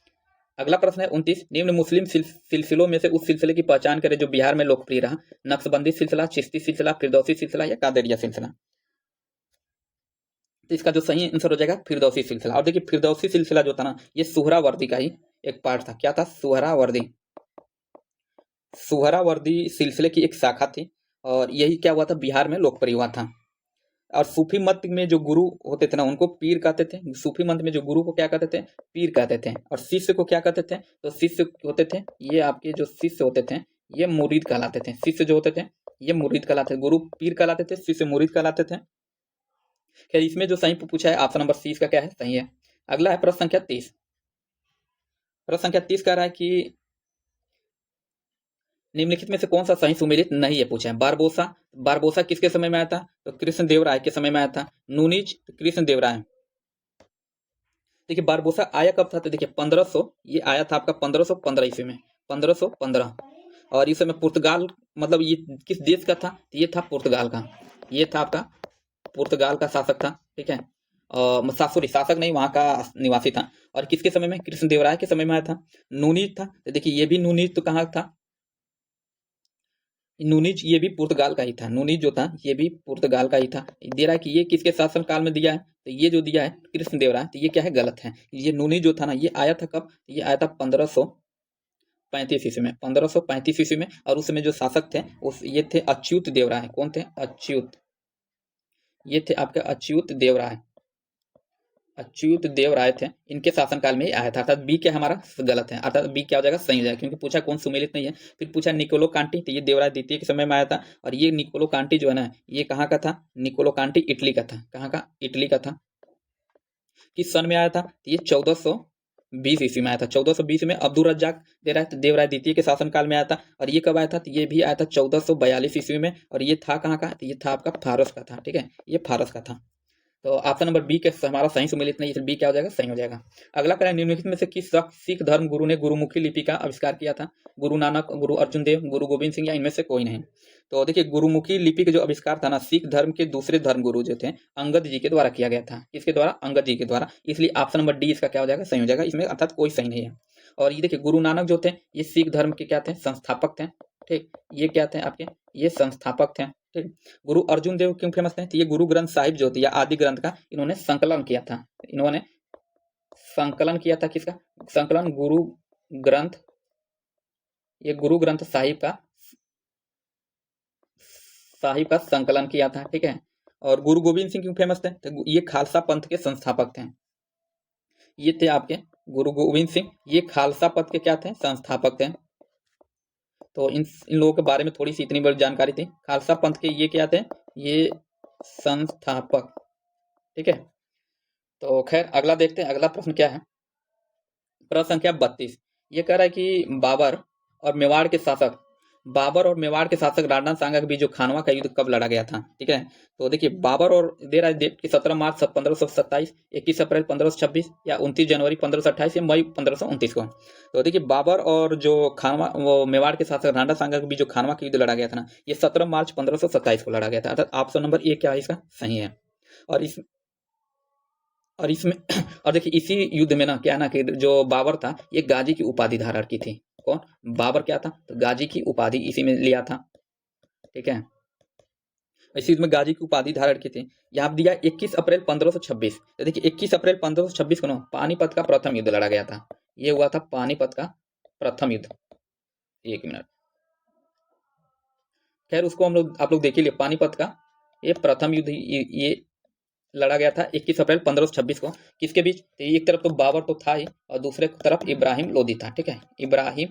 S1: अगला प्रश्न है 29। निम्न मुस्लिम सिलसिलों में से उस सिलसिले की पहचान करें जो बिहार में लोकप्रिय रहा, नक्शबंदी सिलसिला, चिश्ती सिलसिला, फिरदौसी सिलसिला या कादरिया सिलसिला। तो इसका जो सही आंसर हो जाएगा फिरदौसी सिलसिला। और देखिए फिरदौसी सिलसिला जो था ना, ये सुहरावर्दी का ही एक पार्ट था। क्या था, सुहरावर्दी, सुहरावर्दी सिलसिले की एक शाखा थी। और यही क्या हुआ था, बिहार में लोकप्रिय हुआ था। और सूफी मत में जो गुरु होते थे ना, उनको पीर कहते थे। सूफी मत में जो गुरु को क्या कहते थे, पीर कहते थे। और शिष्य को क्या कहते थे, तो शिष्य होते थे, ये आपके जो शिष्य होते थे ये मुरीद कहलाते थे। शिष्य जो होते थे ये मुरीद कहलाते थे, गुरु पीर कहलाते थे, शिष्य मुरीद कहलाते थे। खैर इसमें जो सही पूछा है ऑप्शन नंबर सी का क्या है, सही है। अगला है प्रश्न संख्या 30। प्रश्न संख्या 30 कह रहा है कि निम्नलिखित में से कौन सा सही सुमेलित नहीं है, पूछा है। बारबोसा, बारबोसा किसके समय में आया था, तो कृष्ण देव राय के समय में आया था। नूनीज, तो कृष्ण देव राय। देखिए बारबोसा आया कब था, तो देखिए 1500, ये आया था आपका 1515 ईस्वी में, 1515। और इस समय पुर्तगाल, मतलब ये किस देश का था, तो ये था पुर्तगाल का, ये था आपका पुर्तगाल का शासक था, ठीक है। सॉरी शासक नहीं, वहां का निवासी था। और किसके समय में, कृष्णदेवराय के समय में आया था। नूनीज था, तो देखिए ये भी नूनीज तो कहाँ था, नूनीज ये भी पुर्तगाल का ही था। नूनीज जो था ये भी पुर्तगाल का ही था। दे रहा है कि ये किसके शासन काल में दिया है, तो ये जो दिया है कृष्णदेवराय, तो ये क्या है, गलत है। ये नूनीज जो था ना, ये आया था कब, ये आया था 1535 ईस्वी में, 1535 ईस्वी में। और उस समय जो शासक थे उस ये थे अच्युत देवराय। कौन थे, अच्युत, ये थे आपके अच्युत देवराय, अच्युत देव राय थे। इनके शासनकाल में ही आया था। अर्थात बी क्या हमारा गलत है, अर्थात बी क्या हो जाएगा, सही हो जाएगा। क्योंकि पूछा कौन सुमेलित नहीं है। फिर पूछा निकोलो कांटी, तो ये देवराय द्वितीय के समय में आया था। और ये निकोलो कांटी जो है ना, ये कहाँ का था, निकोलो कांटी इटली का था। कहाँ का, इटली का था। किस सन में आया था, तो ये 1420 ईस्वी में आया था। 1420 में अब्दुल रज्जाक दे रहा है, तो देवराय द्वितीय के शासनकाल में आया था। और ये कब आया था, तो ये भी आया था 1442 ईस्वी में। और ये था कहाँ का, तो ये था आपका फारस का था, ठीक है, ये फारस का था। तो ऑप्शन नंबर बी के हमारा सही सम्मिलित नहीं, इसलिए बी क्या हो जाएगा, सही हो जाएगा। अगला क्या है, निम्नलिखित में से किस सिख धर्म गुरु ने गुरुमुखी लिपि का आविष्कार किया था? गुरु नानक, गुरु अर्जुन देव, गुरु गोविंद सिंह या इनमें से कोई नहीं। तो देखिए गुरुमुखी लिपि का जो आविष्कार था ना, सिख धर्म के दूसरे धर्म गुरु जो थे अंगद जी के द्वारा किया गया था। किसके द्वारा? अंगद जी के द्वारा। इसलिए ऑप्शन नंबर डी इसका क्या हो जाएगा, सही हो जाएगा। इसमें अर्थात कोई सही नहीं है। और ये देखिए गुरु नानक जो थे ये सिख धर्म के क्या थे, संस्थापक थे। ठीक, ये क्या थे आपके, ये संस्थापक थे। ठीक, गुरु अर्जुन देव क्यों फेमस थे? तो ये गुरु ग्रंथ साहिब जो थी या आदि ग्रंथ का इन्होंने संकलन किया था। इन्होंने संकलन किया था, किसका संकलन? गुरु ग्रंथ, ये गुरु ग्रंथ साहिब का संकलन किया था। ठीक है। और गुरु गोविंद सिंह क्यों फेमस थे? तो ये खालसा पंथ के संस्थापक थे। ये थे आपके गुरु गोविंद सिंह, ये खालसा पंथ के क्या थे, संस्थापक थे। तो इन लोगों के बारे में थोड़ी सी इतनी बड़ी जानकारी थी। खालसा पंथ के ये क्या थे, ये संस्थापक। ठीक है। तो खैर अगला देखते हैं, अगला प्रश्न क्या है, प्रश्न संख्या 32। ये कह रहा है कि बाबर और मेवाड़ के शासक राणा सांगा के बीच जो खानवा का युद्ध कब लड़ा गया था? ठीक है। तो देखिए बाबर और दे रहा है डेट की 17 मार्च 1527, 21 अप्रैल 1526 या 29 जनवरी 1528 या मई 1529 को। तो देखिए बाबर और जो खानवा वो मेवाड़ के शासक राणा सांगा के बीच जो खानवा का युद्ध लड़ा गया था ना, ये 17 मार्च 1527 को लड़ा गया था। अर्थात ऑप्शन नंबर ए क्या है इसका, सही है। और इस और इसमें और देखिए इसी युद्ध में ना क्या ना कि जो बाबर था ये गाजी की उपाधि धारण की थी। कौन? बाबर क्या था, तो गाजी की उपाधि इसी में लिया था। ठीक है। इसी युद्ध में गाजी की उपाधि धारण की थी। यहाँ दिया 21 अप्रैल 1526। तो देखिए 21 अप्रैल 1526 को ना पानीपत का प्रथम युद्ध लड़ा गया था। ये हुआ था पानीपत का प्रथम युद्ध। एक मिनट, खैर उसको आप लोग देख लिए, पानीपत का ये प्रथम युद्ध ये लड़ा गया था 21 अप्रैल 1526 को। किसके बीच? तो एक तरफ तो बाबर तो था ही और दूसरे तरफ इब्राहिम लोदी था। ठीक है, इब्राहिम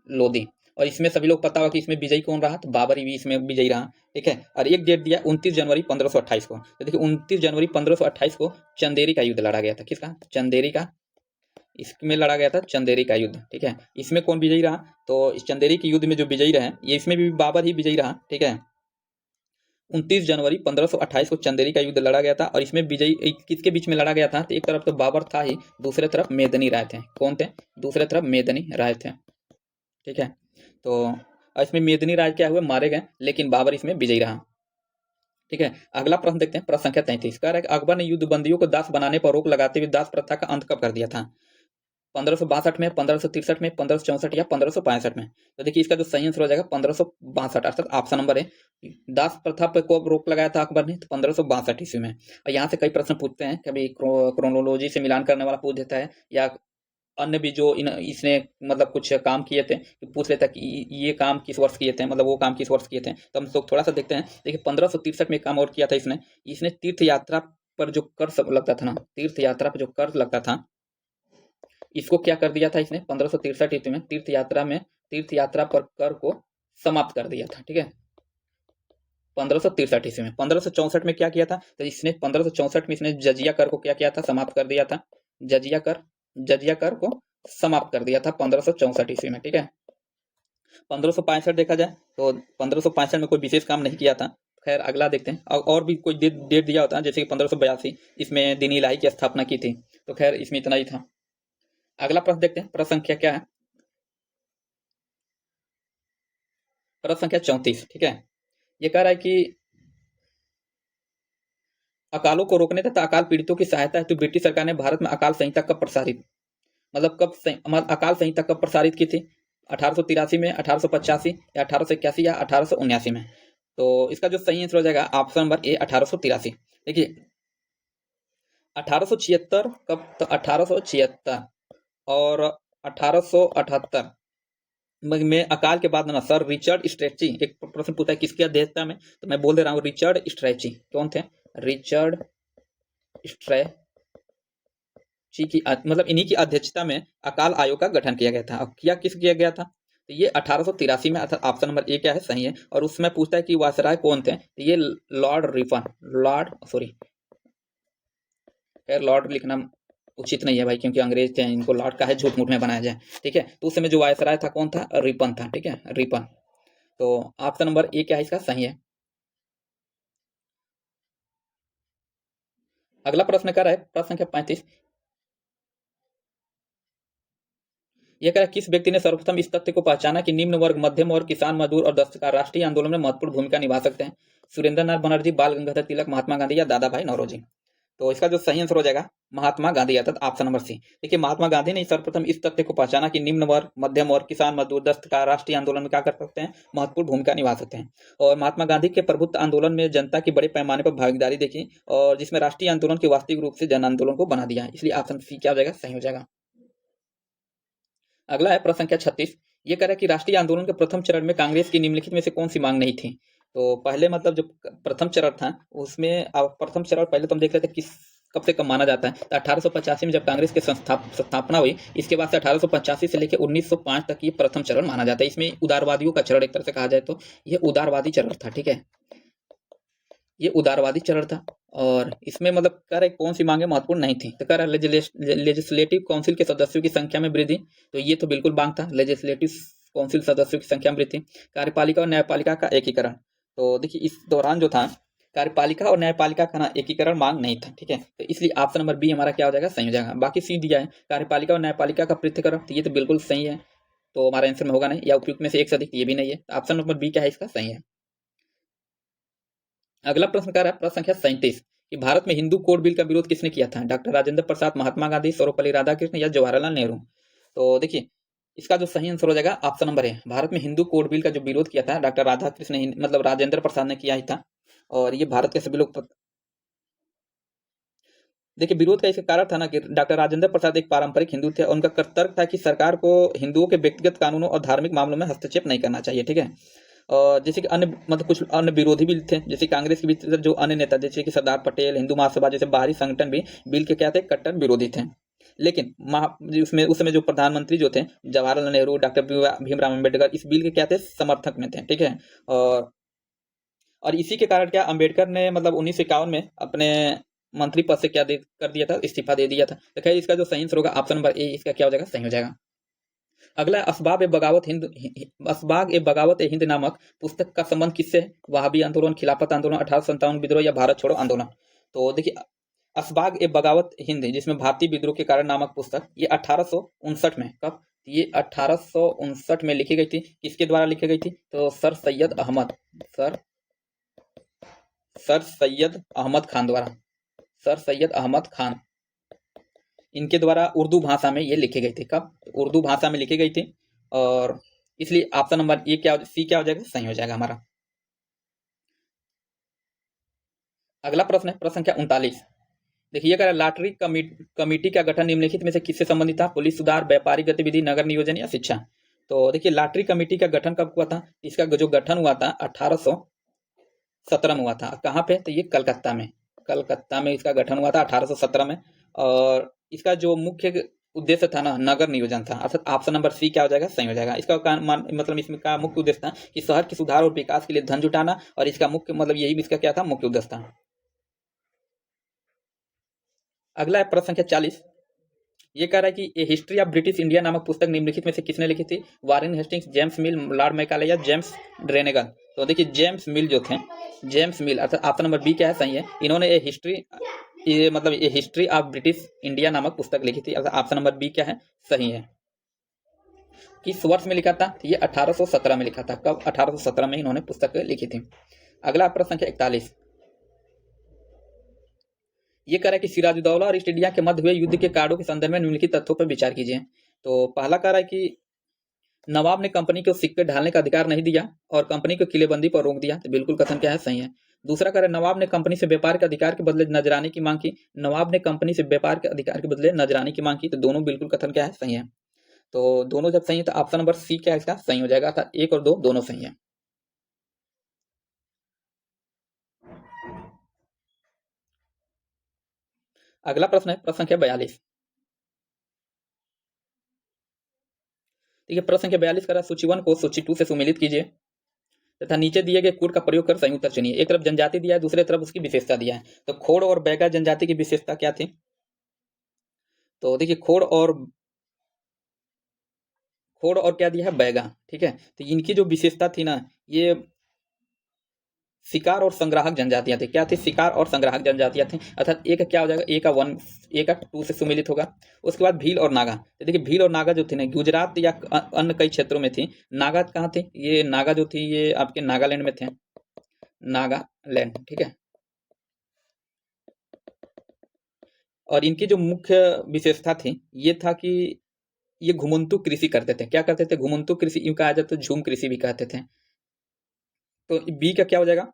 S1: लोदी। और इसमें सभी लोग पता होगा कि इसमें विजयी कौन रहा, तो बाबर ही भी इसमें विजयी रहा। ठीक है। और एक डेट दिया 29 जनवरी 1528 को। तो देखिए 29 जनवरी 1528 को चंदेरी का युद्ध लड़ा गया था। किसका? चंदेरी का। इसमें लड़ा गया था चंदेरी का युद्ध। ठीक है। इसमें कौन विजयी रहा? तो इस चंदेरी के युद्ध में जो विजयी रहे ये इसमें भी बाबर ही विजयी रहा। ठीक है। 29 जनवरी 1528 को चंदेरी का युद्ध लड़ा गया था और इसमें विजयी किसके बीच में लड़ा गया था? तो एक तरफ तो बाबर था ही, दूसरे तरफ मेदनी राय थे। कौन थे? दूसरे तरफ मेदनी राय थे। ठीक है। तो इसमें मेदनी राय क्या हुए, मारे गए, लेकिन बाबर इसमें विजयी रहा। ठीक है। अगला प्रश्न देखते हैं, प्रश्न संख्या 33। कह रहा है कि अकबर ने युद्ध बंदियों को दास बनाने पर रोक लगाते हुए दास प्रथा का अंत कब कर दिया था? 1562 में, 1563 में, 1564 या 1565 में। तो देखिए इसका जो सही आंसर हो जाएगा 1562, अर्थात ऑप्शन नंबर है। दास प्रथा पर को रोक लगाया था अकबर ने? तो 1562 ईस्वी में। और यहाँ से कई प्रश्न पूछते हैं, कभी क्रोनोलॉजी से मिलान करने वाला पूछ देता है, या अन्य भी जो इसने मतलब कुछ काम किए थे पूछ लेता है कि ये काम किस वर्ष किए थे, मतलब वो काम किस वर्ष किए थे। तो हम लोग थोड़ा सा देखते हैं। देखिए 1563 में एक काम और किया था इसने। इसने तीर्थ यात्रा पर जो कर लगता था ना, तीर्थ यात्रा पर जो कर लगता था, इसको क्या कर दिया था इसने 1563 ईस्वी में? तीर्थ यात्रा पर कर को समाप्त कर दिया था। ठीक है, 1563 ईस्वी में। 1564 में क्या किया था? तो इसने 1564 में इसने जजिया कर को क्या किया था? समाप्त कर दिया था। जजिया कर को समाप्त कर दिया था 1564 ईस्वी में। ठीक है। 1565 देखा जाए तो 1565 में कोई विशेष काम नहीं किया था। खैर अगला देखते हैं। और भी कोई डेट दिया होता है, जैसे कि 1582 इसमें दीन इलाही की स्थापना की थी। तो खैर इसमें इतना ही था। अगला प्रश्न देखते हैं, प्रश्न संख्या क्या है? प्रश्न संख्या 34। ठीक है। ये कह रहा है कि अकालों को रोकने तथा अकाल पीड़ितों की सहायता हेतु ब्रिटिश सरकार ने भारत में अकाल संहिता कब प्रसारित, मतलब अकाल संहिता कब प्रसारित की थी? 1883 में, 1885 या 1881 या 1879 में। तो इसका जो सही आंसर हो जाएगा ऑप्शन नंबर ए 1883। देखिए 1876 कब? तो 1876 और 1878 में अकाल के बाद ना सर रिचर्ड स्ट्रेची, एक प्रश्न पूछा है किसकी अध्यक्षता में, तो मैं बोल दे रहा हूँ रिचर्ड स्ट्रेची। कौन थे? रिचर्ड स्ट्रेची की मतलब इन्हीं की अध्यक्षता में अकाल आयोग का गठन किया गया था। अब किया गया था? तो ये 1883 में, अर्थात ऑप्शन नंबर ए क्या है, सही है। और उसमें पूछता है कि वायसराय कौन थे, तो ये लॉर्ड लिखना उचित नहीं है भाई, क्योंकि अंग्रेज थे, इनको लॉर्ड का है झूठ मूठ में बनाया जाए। ठीक है। तो उस समय जो वायसराय था कौन था? रिपन था। ठीक है, रिपन। तो ऑप्शन नंबर ए क्या है इसका, सही है। अगला प्रश्न क्या है, प्रश्न संख्या 35। यह कह रहा है, किस व्यक्ति ने सर्वप्रथम इस तथ्य को पहचाना कि निम्न वर्ग, मध्यम वर्ग, किसान, मजदूर और दस्तकार राष्ट्रीय आंदोलन में महत्वपूर्ण भूमिका निभा सकते हैं? सुरेंद्र नाथ बनर्जी, बाल गंगाधर तिलक, महात्मा गांधी या दादा भाई नौरोजी? तो इसका जो सही आंसर हो जाएगा महात्मा गांधी, अर्थात ऑप्शन नंबर सी। देखिए, महात्मा गांधी ने सर्वप्रथम इस तथ्य को पहचाना कि निम्न वर्ग, मध्यम वर्ग, किसान, मजदूर, दस्तकार राष्ट्रीय आंदोलन में क्या कर सकते हैं, महत्वपूर्ण भूमिका निभा सकते हैं। और महात्मा गांधी के प्रबुद्ध आंदोलन में जनता की बड़े पैमाने पर भागीदारी देखी, और जिसमें राष्ट्रीय आंदोलन के वास्तविक रूप से जन आंदोलन को बना दिया है, इसलिए ऑप्शन सी क्या हो जाएगा, सही हो जाएगा। अगला है प्रश्न संख्या 36। ये कह रहा है कि राष्ट्रीय आंदोलन के प्रथम चरण में कांग्रेस की निम्नलिखित में से कौन सी मांग नहीं थी? तो पहले मतलब जो प्रथम चरण था उसमें प्रथम चरण पहले तो हम देख लेते हैं किस कब से कब माना जाता है। तो 1885 में जब कांग्रेस की स्थापना हुई, इसके बाद से 1885 से लेकर 1905 तक ये प्रथम चरण माना जाता है। इसमें उदारवादियों का चरण एक तरह से कहा जाए तो ये उदारवादी चरण था, ठीक है, ये उदारवादी चरण था। और इसमें मतलब कह रहे कौन सी मांगे महत्वपूर्ण नहीं थी, तो कह रहा लेजिस्लेटिव काउंसिल के सदस्यों की संख्या में वृद्धि, तो ये तो बिल्कुल मांग था, लेजिस्लेटिव काउंसिल सदस्यों की संख्या में वृद्धि। कार्यपालिका और न्यायपालिका का एकीकरण, तो देखिए इस दौरान जो था कार्यपालिका और न्यायपालिका का ना एकीकरण मांग नहीं था, ठीक है, तो इसलिए ऑप्शन नंबर बी हमारा क्या हो जाएगा, सही हो जाएगा। बाकी सी दिया है कार्यपालिका और न्यायपालिका का पृथक्करण, तो ये तो बिल्कुल सही है, तो हमारा आंसर में होगा नहीं, या उपयुक्त में से एक से अधिक, ये भी नहीं है, ऑप्शन नंबर बी क्या है इसका, सही है। अगला प्रश्न क्या है, प्रश्न संख्या 37 कि भारत में हिंदू कोड बिल का विरोध किसने किया था? डॉक्टर राजेंद्र प्रसाद, महात्मा गांधी, सर्वपल्ली राधाकृष्ण या जवाहरलाल नेहरू? तो देखिए इसका जो सही आंसर हो जाएगा ऑप्शन नंबर है, भारत में हिंदू कोड बिल का जो विरोध किया था डॉक्टर राधाकृष्ण मतलब राजेंद्र प्रसाद ने किया ही था। और ये भारत के सभी लोग देखिए विरोध का इसका कारण था ना कि डॉक्टर राजेंद्र प्रसाद एक पारंपरिक हिंदू थे और उनका तर्क था कि सरकार को हिंदुओं के व्यक्तिगत कानूनों और धार्मिक मामलों में हस्तक्षेप नहीं करना चाहिए, ठीक है। और जैसे कि अन्य मतलब कुछ अन्य विरोधी भी थे, जैसे कांग्रेस के भीतर जो अन्य नेता जैसे कि सरदार पटेल, हिंदू महासभा जैसे बाहरी संगठन भी बिल के क्या थे, कट्टर विरोधी थे। लेकिन उसमें उस समय जो प्रधानमंत्री जो थे जवाहरलाल नेहरू, डॉक्टर भीमराव अम्बेडकर इस बिल के क्या थे, समर्थक में थे, ठीक है। और इसी के कारण क्या अम्बेडकर ने मतलब 1951 में अपने मंत्री पद से क्या कर दिया था, इस्तीफा दे दिया था। तो खैर इसका जो सही आंसर होगा ऑप्शन नंबर ए, इसका क्या हो जाएगा, सही हो जाएगा। अगला असबाग ए बगावत ए हिंद नामक पुस्तक का संबंध किससे है? वहाबी आंदोलन, खिलाफत आंदोलन, 1857 विद्रोह या भारत छोड़ो आंदोलन? तो देखिए असबाग ए बगावत हिंद जिसमें भारतीय विद्रोह के कारण नामक पुस्तक ये 1859 में, कब, ये 1859 में लिखी गई थी। किसके द्वारा लिखी गई थी? तो सर सैयद अहमद खान द्वारा, सर सैयद अहमद खान इनके द्वारा उर्दू भाषा में ये लिखी गई थी। कब? उर्दू भाषा में लिखी गई थी। और इसलिए ऑप्शन नंबर ये क्या, सी क्या हो जाएगा, सही हो जाएगा हमारा। अगला प्रश्न है प्रश्न संख्या 39। देखिए अगर लॉटरी कमेटी का गठन निम्नलिखित में से किससे संबंधित था? पुलिस सुधार, व्यापारिक गतिविधि, नगर नियोजन या शिक्षा? तो देखिए लॉटरी कमेटी का गठन कब हुआ था? इसका जो गठन हुआ था 1817 में हुआ था। कहाँ पे? तो ये कलकत्ता में, कलकत्ता में इसका गठन हुआ था 1817 में। और इसका जो मुख्य उद्देश्य था ना, नगर नियोजन था, अर्थात ऑप्शन नंबर सी क्या हो जाएगा, सही हो जाएगा। इसका मतलब इसमें का मुख्य उद्देश्य था कि शहर के सुधार और विकास के लिए धन जुटाना, और इसका मुख्य मतलब यही इसका क्या था, मुख्य उद्देश्य था। अगला है प्रश्न संख्या 40। ये कह रहा है कि ए हिस्ट्री ऑफ ब्रिटिश इंडिया नामक पुस्तक निम्नलिखित में से किसने लिखी थी? वारेन हेस्टिंग्स, जेम्स मिल, लॉर्ड मैकाले या जेम्स ड्रेनेगन? तो देखिए जेम्स मिल जो थे, जेम्स मिल, अर्थात ऑप्शन नंबर बी क्या है, सही है। इन्होंने ये हिस्ट्री ऑफ ब्रिटिश इंडिया नामक पुस्तक लिखी थी, अर्थात ऑप्शन नंबर बी क्या है, सही है। किस वर्ष में लिखा था? ये 1817 में लिखा था। कब? 1817 में इन्होंने पुस्तक लिखी थी। अगला प्रश्न संख्या 41। ये कह रहा है कि सिराजुद्दौला और ईस्ट इंडिया के मध्य हुए युद्ध के कारणों के संदर्भ में निम्नलिखित तथ्यों पर विचार कीजिए। तो पहला कह रहा है कि नवाब ने कंपनी को सिक्के ढालने का अधिकार नहीं दिया और कंपनी को किलेबंदी पर रोक दिया, तो बिल्कुल कथन क्या है, सही है। दूसरा कह रहा है नवाब ने कंपनी से व्यापार के अधिकार के बदले नजरानी की मांग की, नवाब ने कंपनी से व्यापार के अधिकार के बदले नजरानी की मांग की, तो दोनों बिल्कुल कथन क्या है, सही है। तो दोनों जब सही है तो ऑप्शन नंबर सी क्या है इसका, सही हो जाएगा, था 1 और 2 दोनों सही है। अगला प्रश्न है प्रश्न संख्या 42। ठीक है, प्रश्न संख्या 42 करा सूची 1 को सूची 2 से सुमेलित कीजिए तथा नीचे दिए गए कोड का प्रयोग कर सही उत्तर चुनिए। एक तरफ जनजाति दिया है, दूसरे तरफ उसकी विशेषता दिया है। तो खोड़ और बैगा जनजाति की विशेषता क्या थी? तो देखिए खोड़ और क्या दिया है, बैगा, ठीक है। तो इनकी जो विशेषता थी ना, ये शिकार और संग्राहक जनजातियां थी। क्या थी? शिकार और संग्राहक जनजातियां थी। अर्थात एक क्या हो जाएगा, ए का वन, ए का टू से सुमिलित होगा। उसके बाद भील और नागा। तो देखिए भील और नागा जो थी ना, गुजरात या अन्य कई क्षेत्रों में थी। नागा कहाँ थी? ये नागा जो थी ये आपके नागालैंड में थे, नागालैंड, ठीक है। और इनकी जो मुख्य विशेषता थी ये था कि ये घुमंतु कृषि करते थे। क्या करते थे? घुमंतु कृषि, यूं कहा जाए तो झूम कृषि भी कहते थे। तो बी का क्या हो जाएगा?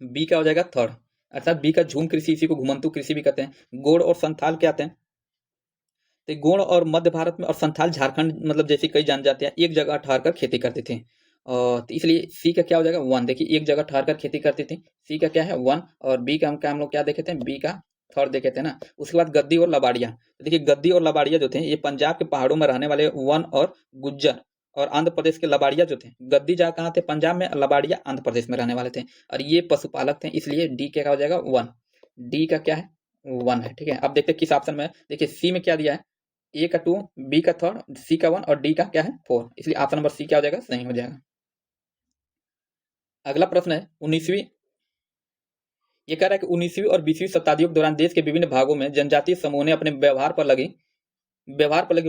S1: बी का हो जाएगा थर्ड, अर्थात बी का झूम कृषि, इसी को घुमंतु कृषि भी कहते हैं। गोंड और संथाल क्या आते हैं? तो गोंड और मध्य भारत में और संथाल झारखंड, मतलब जैसी कई जनजातियां एक जगह ठहरकर खेती करती थी। और तो इसलिए सी का क्या हो जाएगा? वन। देखिए एक जगह ठहरकर खेती करती थी, सी का क्या है? वन। और बी का हम लोग क्या देखे थे? बी का थर्ड देखे थे ना। उसके बाद गद्दी और लबाड़िया। तो देखिए गद्दी और लबाड़िया जो थे ये पंजाब के पहाड़ों में रहने वाले वन और गुज्जर और आंध्र प्रदेश के लबाड़िया जो थे, गद्दी जहाँ कहाँ थे? पंजाब में, लबाड़िया आंध्र प्रदेश में रहने वाले थे। और ये पशुपालक थे, इसलिए डी क्या हो जाएगा? वन। डी का क्या है? वन है, ठीक है। अब देखते हैं किस ऑप्शन में है। देखिए सी में क्या दिया है? ए का टू, बी का थर्ड, सी का वन और डी का क्या है? फोर। इसलिए ऑप्शन नंबर सी क्या हो जाएगा? सही हो जाएगा। अगला प्रश्न है 19वीं। ये कह रहा है कि 19वीं और 20वीं शताब्दियों के दौरान देश के विभिन्न भागों में जनजातीय समूह ने अपने व्यवहार पर लगी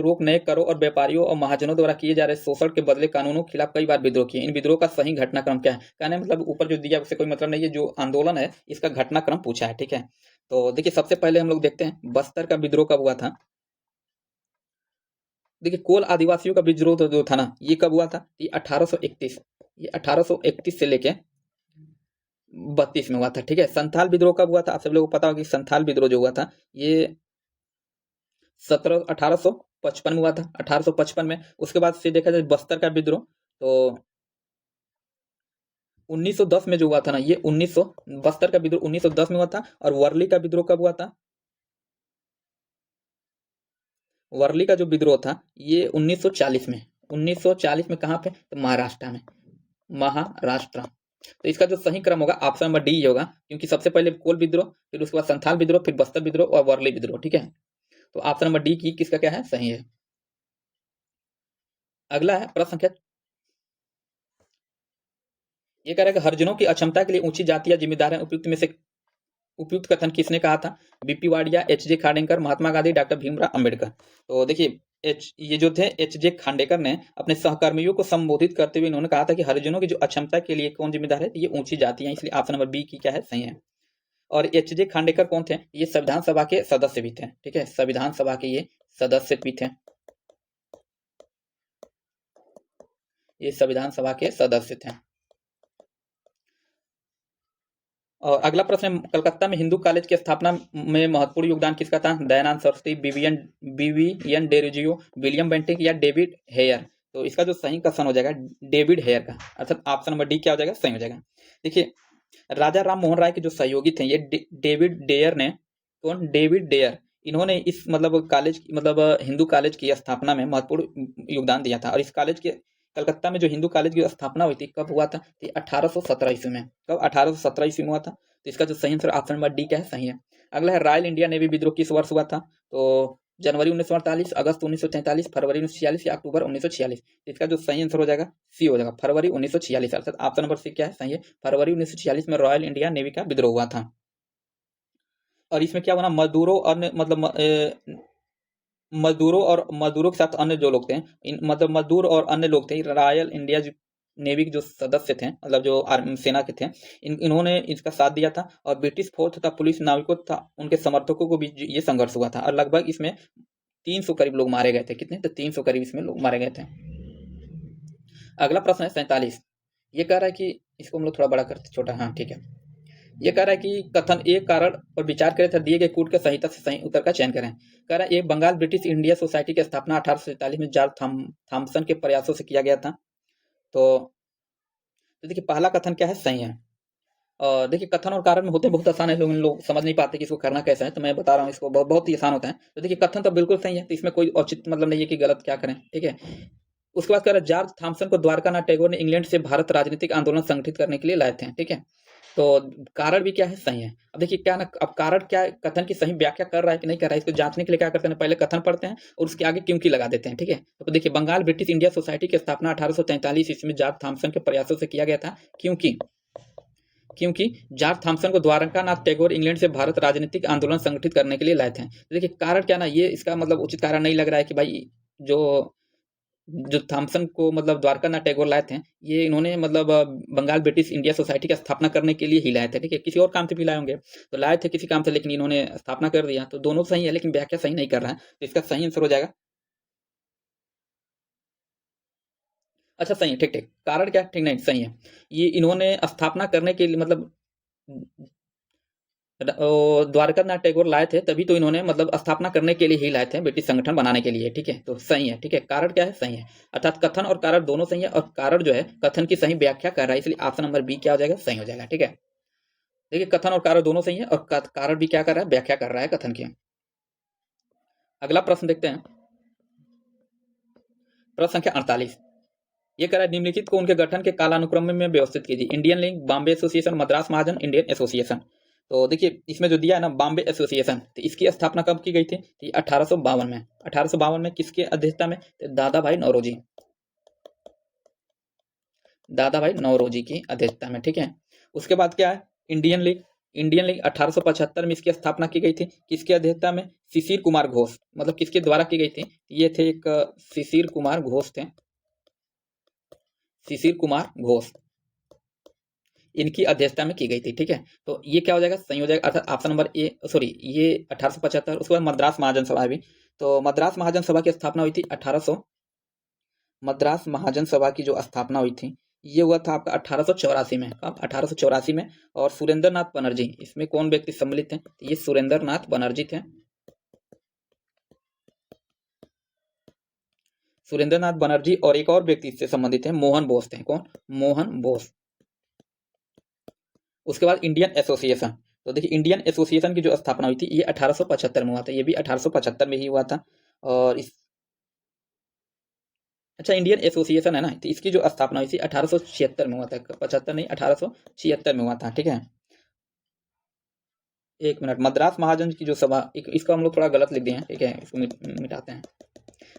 S1: रोक, नए करों और व्यापारियों और महाजनों द्वारा किए जा रहे शोषण के बदले कानूनों के खिलाफ कई बार विद्रोह किए। इन विद्रोह का सही घटनाक्रम क्या है? कहने मतलब ऊपर जो दिया उससे कोई मतलब नहीं है, जो आंदोलन है इसका घटनाक्रम पूछा है, ठीक है। तो देखिए सबसे पहले हम लोग देखते हैं बस्तर का विद्रोह कब हुआ था। देखिए कोल आदिवासियों का विद्रोह जो था ना, ये कब हुआ था? ये 1831, ये 1831 से लेके 32 में हुआ था, ठीक है। संथाल विद्रोह कब हुआ था? आप सब लोगों को पता होगा कि संथाल विद्रोह जो हुआ था ये 1855 में हुआ था, 1855 में। उसके बाद से देखा जाए बस्तर का विद्रोह, तो 1910 में जो हुआ था ना, ये 1900, बस्तर का विद्रोह 1910 में हुआ था। और वर्ली का विद्रोह कब हुआ था? वर्ली का जो विद्रोह था ये 1940 में। 1940 में कहाँ पे? तो महाराष्ट्र में, महाराष्ट्र। तो इसका जो सही क्रम होगा ऑप्शन नंबर डी ही होगा, क्योंकि सबसे पहले कोल विद्रोह, फिर उसके बाद संथाल विद्रोह, फिर बस्तर विद्रोह और वर्ली विद्रोह, ठीक है। तो ऑप्शन नंबर डी की किसका क्या है? सही है। अगला है प्रश्न संख्या, ये कह रहा है कि हरिजनों की अक्षमता के लिए ऊंची जातियां जिम्मेदार हैं, उपयुक्त में से उपयुक्त कथन किसने कहा था? BP Wadia, H J Khadekar, Mahatma Gandhi, doctor Bhimrao Ambedkar. तो देखिए ये जो थे एच जे खांडेकर ने अपने सहकर्मियों को संबोधित करते हुए इन्होंने कहा था कि हरिजनों की जो अक्षमता के लिए कौन जिम्मेदार है? ये ऊंची जातियां, इसलिए ऑप्शन नंबर बी की क्या है? सही है। और एच जे खांडेकर कौन थे? ये संविधान सभा के सदस्य भी थे, ठीक है, संविधान सभा के ये सदस्य भी थे, ये संविधान सभा के सदस्य थे। और अगला प्रश्न है, कलकत्ता में हिंदू कॉलेज की स्थापना में महत्वपूर्ण योगदान किसका था? Dayanand Saraswati, BVN Derozio, William Bentinck या डेविड हेयर। तो इसका जो सही कथन हो जाएगा डेविड हेयर का, अर्थात ऑप्शन नंबर डी क्या हो जाएगा? सही हो जाएगा। देखिए राजा राम मोहन राय के जो सहयोगी थे ये डेविड डेयर ने, कौन? डेविड डेयर, इन्होंने इस मतलब कॉलेज, मतलब हिंदू कॉलेज की स्थापना में महत्वपूर्ण योगदान दिया था। और इस कॉलेज के, कलकत्ता में जो हिंदू कॉलेज की स्थापना हुई थी कब हुआ था? 1817 ईस्वी में। कब? 1817 ईस्वी में हुआ था। तो इसका जो सही आंसर ऑप्शन नंबर डी क्या है? सही है। अगला है रॉयल इंडिया नेवी विद्रोह किस वर्ष हुआ था? तो जनवरी 1948, अगस्त 1943, फरवरी 1946 या अक्टूबर 1946। इसका जो सही आंसर हो जाएगा सी हो जाएगा, फरवरी 1946, अर्थात ऑप्शन नंबर सी क्या है? सही है, फरवरी 1946 में रॉयल इंडिया नेवी का विद्रोह हुआ था। और इसमें क्या बना? मजदूरों अन्य मतलब मजदूरों के साथ अन्य जो लोग थे, मतलब मजदूर और अन्य लोग थे, रॉयल इंडिया नेवी के जो सदस्य थे, मतलब जो आर्मी सेना के थे, इन्होंने इसका साथ दिया था। और ब्रिटिश फौज तथा पुलिस नाविकों तथा उनके समर्थकों को भी ये संघर्ष हुआ था। और लगभग इसमें 300 करीब लोग मारे गए थे। कितने? तो 300 करीब इसमें लोग मारे गए थे। अगला प्रश्न है 47। ये कह रहा है कि इसको हम लोग थोड़ा बड़ा करते, छोटा, हाँ ठीक है। ये कह रहा है कि कथन एक कारण पर विचार करें तथा दिए गए कूट के सहीता से सही उत्तर का चयन करें। कह रहा है एक बंगाल ब्रिटिश इंडिया सोसाइटी की स्थापना 1847 में जॉर्ज थॉमसन के प्रयासों से किया गया था। तो देखिए पहला कथन क्या है? सही है। और देखिए कथन और कारण में होते बहुत आसान है, लोग समझ नहीं पाते कि इसको करना कैसा है, तो मैं बता रहा हूँ इसको, बहुत ही आसान होता है। तो देखिए कथन तो बिल्कुल सही है, तो इसमें कोई औचित्य मतलब नहीं है कि गलत क्या करें, ठीक है। उसके बाद कह रहा है जॉर्ज थॉमसन को द्वारकानाथ टैगोर ने इंग्लैंड से भारत राजनीतिक आंदोलन संगठित करने के लिए लाए थे, ठीक है। तो कारण भी क्या है? सही है। अब देखिए क्या ना, अब कारण क्या कथन की सही व्याख्या कर रहा है कि नहीं कर रहा है, इसको जांचने के लिए क्या करते हैं, पहले कथन पढ़ते हैं और उसके आगे क्योंकि लगा देते हैं, ठीक है। तो देखिए बंगाल ब्रिटिश इंडिया सोसाइटी की स्थापना 1843 ईस्वी में जॉर्ज थॉमसन के प्रयासों से किया गया था, क्योंकि क्योंकि जॉर्ज थॉमसन को द्वारकानाथ टैगोर इंग्लैंड से भारत राजनीतिक आंदोलन संगठित करने के लिए लाए थे। तो देखिए कारण क्या ना, ये इसका मतलब उचित कारण नहीं लग रहा है कि भाई जो जो थॉमसन को मतलब द्वारकानाथ टैगोर लाए थे, ये इन्होंने मतलब बंगाल ब्रिटिश इंडिया सोसाइटी की स्थापना करने के लिए ही लाए थे। ठीक है, किसी और काम से भी लाए होंगे, तो लाए थे किसी काम से, लेकिन इन्होंने स्थापना कर दिया। तो दोनों सही है, लेकिन व्याख्या सही नहीं कर रहा है, तो इसका सही आंसर हो जाएगा। अच्छा सही है, ठीक ठीक। कारण क्या, ठीक नहीं सही है। ये इन्होंने स्थापना करने के लिए मतलब द्वारकानाथ टैगोर लाए थे, तभी तो इन्होंने मतलब स्थापना करने के लिए ही लाए थे, ब्रिटिश संगठन बनाने के लिए। ठीक है, तो सही है। ठीक है, कारण क्या है, सही है। अर्थात कथन और कारण दोनों सही है, और कारण जो है कथन की सही व्याख्या कर रहा है, इसलिए ऑप्शन नंबर बी क्या हो जाएगा, सही हो जाएगा। ठीक है, देखिए कथन और कारण दोनों सही है, और कारण भी क्या कर रहा है, व्याख्या कर रहा है कथन की। अगला प्रश्न देखते हैं, प्रश्न संख्या 48। ये कह रहा है निम्नलिखित को उनके गठन के कालानुक्रम में व्यवस्थित कीजिए। Indian League, Bombay Association, Madras Mahajan, Indian Association. तो देखिए इसमें जो दिया है ना बॉम्बे एसोसिएशन, तो इसकी स्थापना कब की गई थी, तो 1852 में। 1852 में किसके अध्यक्षता में, तो दादा भाई नौरोजी, दादा भाई नौरोजी की अध्यक्षता में। ठीक है, उसके बाद क्या है, इंडियन लीग। इंडियन लीग 1875 में इसकी स्थापना की गई थी, किसके अध्यक्षता में, शिशिर कुमार घोष। मतलब किसके द्वारा की गई थी, ये थे एक शिशिर कुमार घोष थे, शिशिर कुमार घोष, इनकी अध्यक्षता में की गई थी। ठीक है, तो ये क्या हो जाएगा, सही हो जाएगा, अर्थात ऑप्शन नंबर ए, सॉरी ये 1875। उसके बाद मद्रास महाजन सभा भी, तो मद्रास महाजन सभा की स्थापना हुई थी 1800, मद्रास महाजन सभा की जो स्थापना हुई थी ये हुआ था आपका 1884 में। कब, 1884 में। और सुरेंद्र नाथ बनर्जी, इसमें कौन व्यक्ति सम्मिलित थे, ये सुरेंद्र नाथ बनर्जी थे। सुरेंद्र नाथ बनर्जी और एक और व्यक्ति इससे संबंधित है, मोहन बोस थे। कौन, मोहन बोस। उसके बाद इंडियन एसोसिएशन, तो देखिए इंडियन एसोसिएशन की जो स्थापना हुई थी ये 1875 में हुआ था, ये भी 1875 में ही हुआ था। और इस अच्छा इंडियन एसोसिएशन है ना, तो इसकी जो स्थापना हुई थी 1876 में हुआ था, 75 नहीं 1876 में हुआ था। ठीक है, एक मिनट, मद्रास महाजन की जो सभा, इसको हम लोग थोड़ा गलत लिख दिए हैं। ठीक है, इसको मिटाते हैं।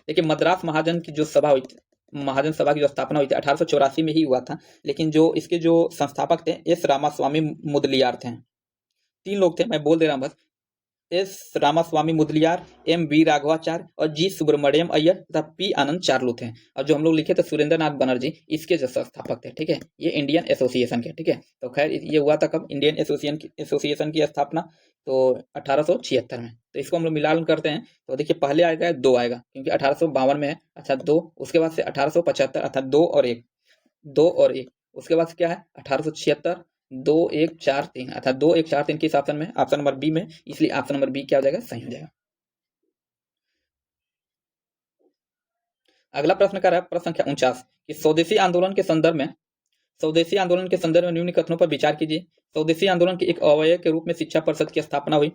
S1: देखिए मद्रास महाजन की जो सभा हुई थी, महाजन सभा की जो स्थापना हुई थी 1884 में ही हुआ था, लेकिन जो इसके जो संस्थापक थे एस रामास्वामी मुदलियार थे। तीन लोग थे, मैं बोल दे रहा हूँ बस, S Ramaswamy Mudaliar, M V Raghavacharya और जी सुब्रमण्यम अय्यर तथा पी आनंद चार्लू थे। और जो हम लोग लिखे थे सुरेंद्र नाथ बनर्जी, इसके जो संस्थापक थे। ठीक है, ये इंडियन एसोसिएशन के। ठीक है, तो खैर ये हुआ था कब, इंडियन एसोसिएशन की स्थापना तो 1876 में। तो इसको हम लोग मिलान करते हैं, तो देखिए पहले आएगा दो आएगा, क्योंकि 1852 में है, अच्छा दो, उसके बाद से 1875 अर्थात दो और एक, दो और एक, उसके बाद क्या है 1876, दो एक चार तीन, अर्थात दो एक चार तीन किस ऑप्शन में, ऑप्शन नंबर बी में, इसलिए ऑप्शन नंबर बी क्या हो जाएगा, सही हो जाएगा। अगला प्रश्न कर रहा है, प्रश्न संख्या 49 कि स्वदेशी आंदोलन के संदर्भ में, स्वदेशी आंदोलन के संदर्भ में निम्न कथनों पर विचार कीजिए। स्वदेशी आंदोलन के एक अवयव के रूप में शिक्षा परिषद की स्थापना हुई,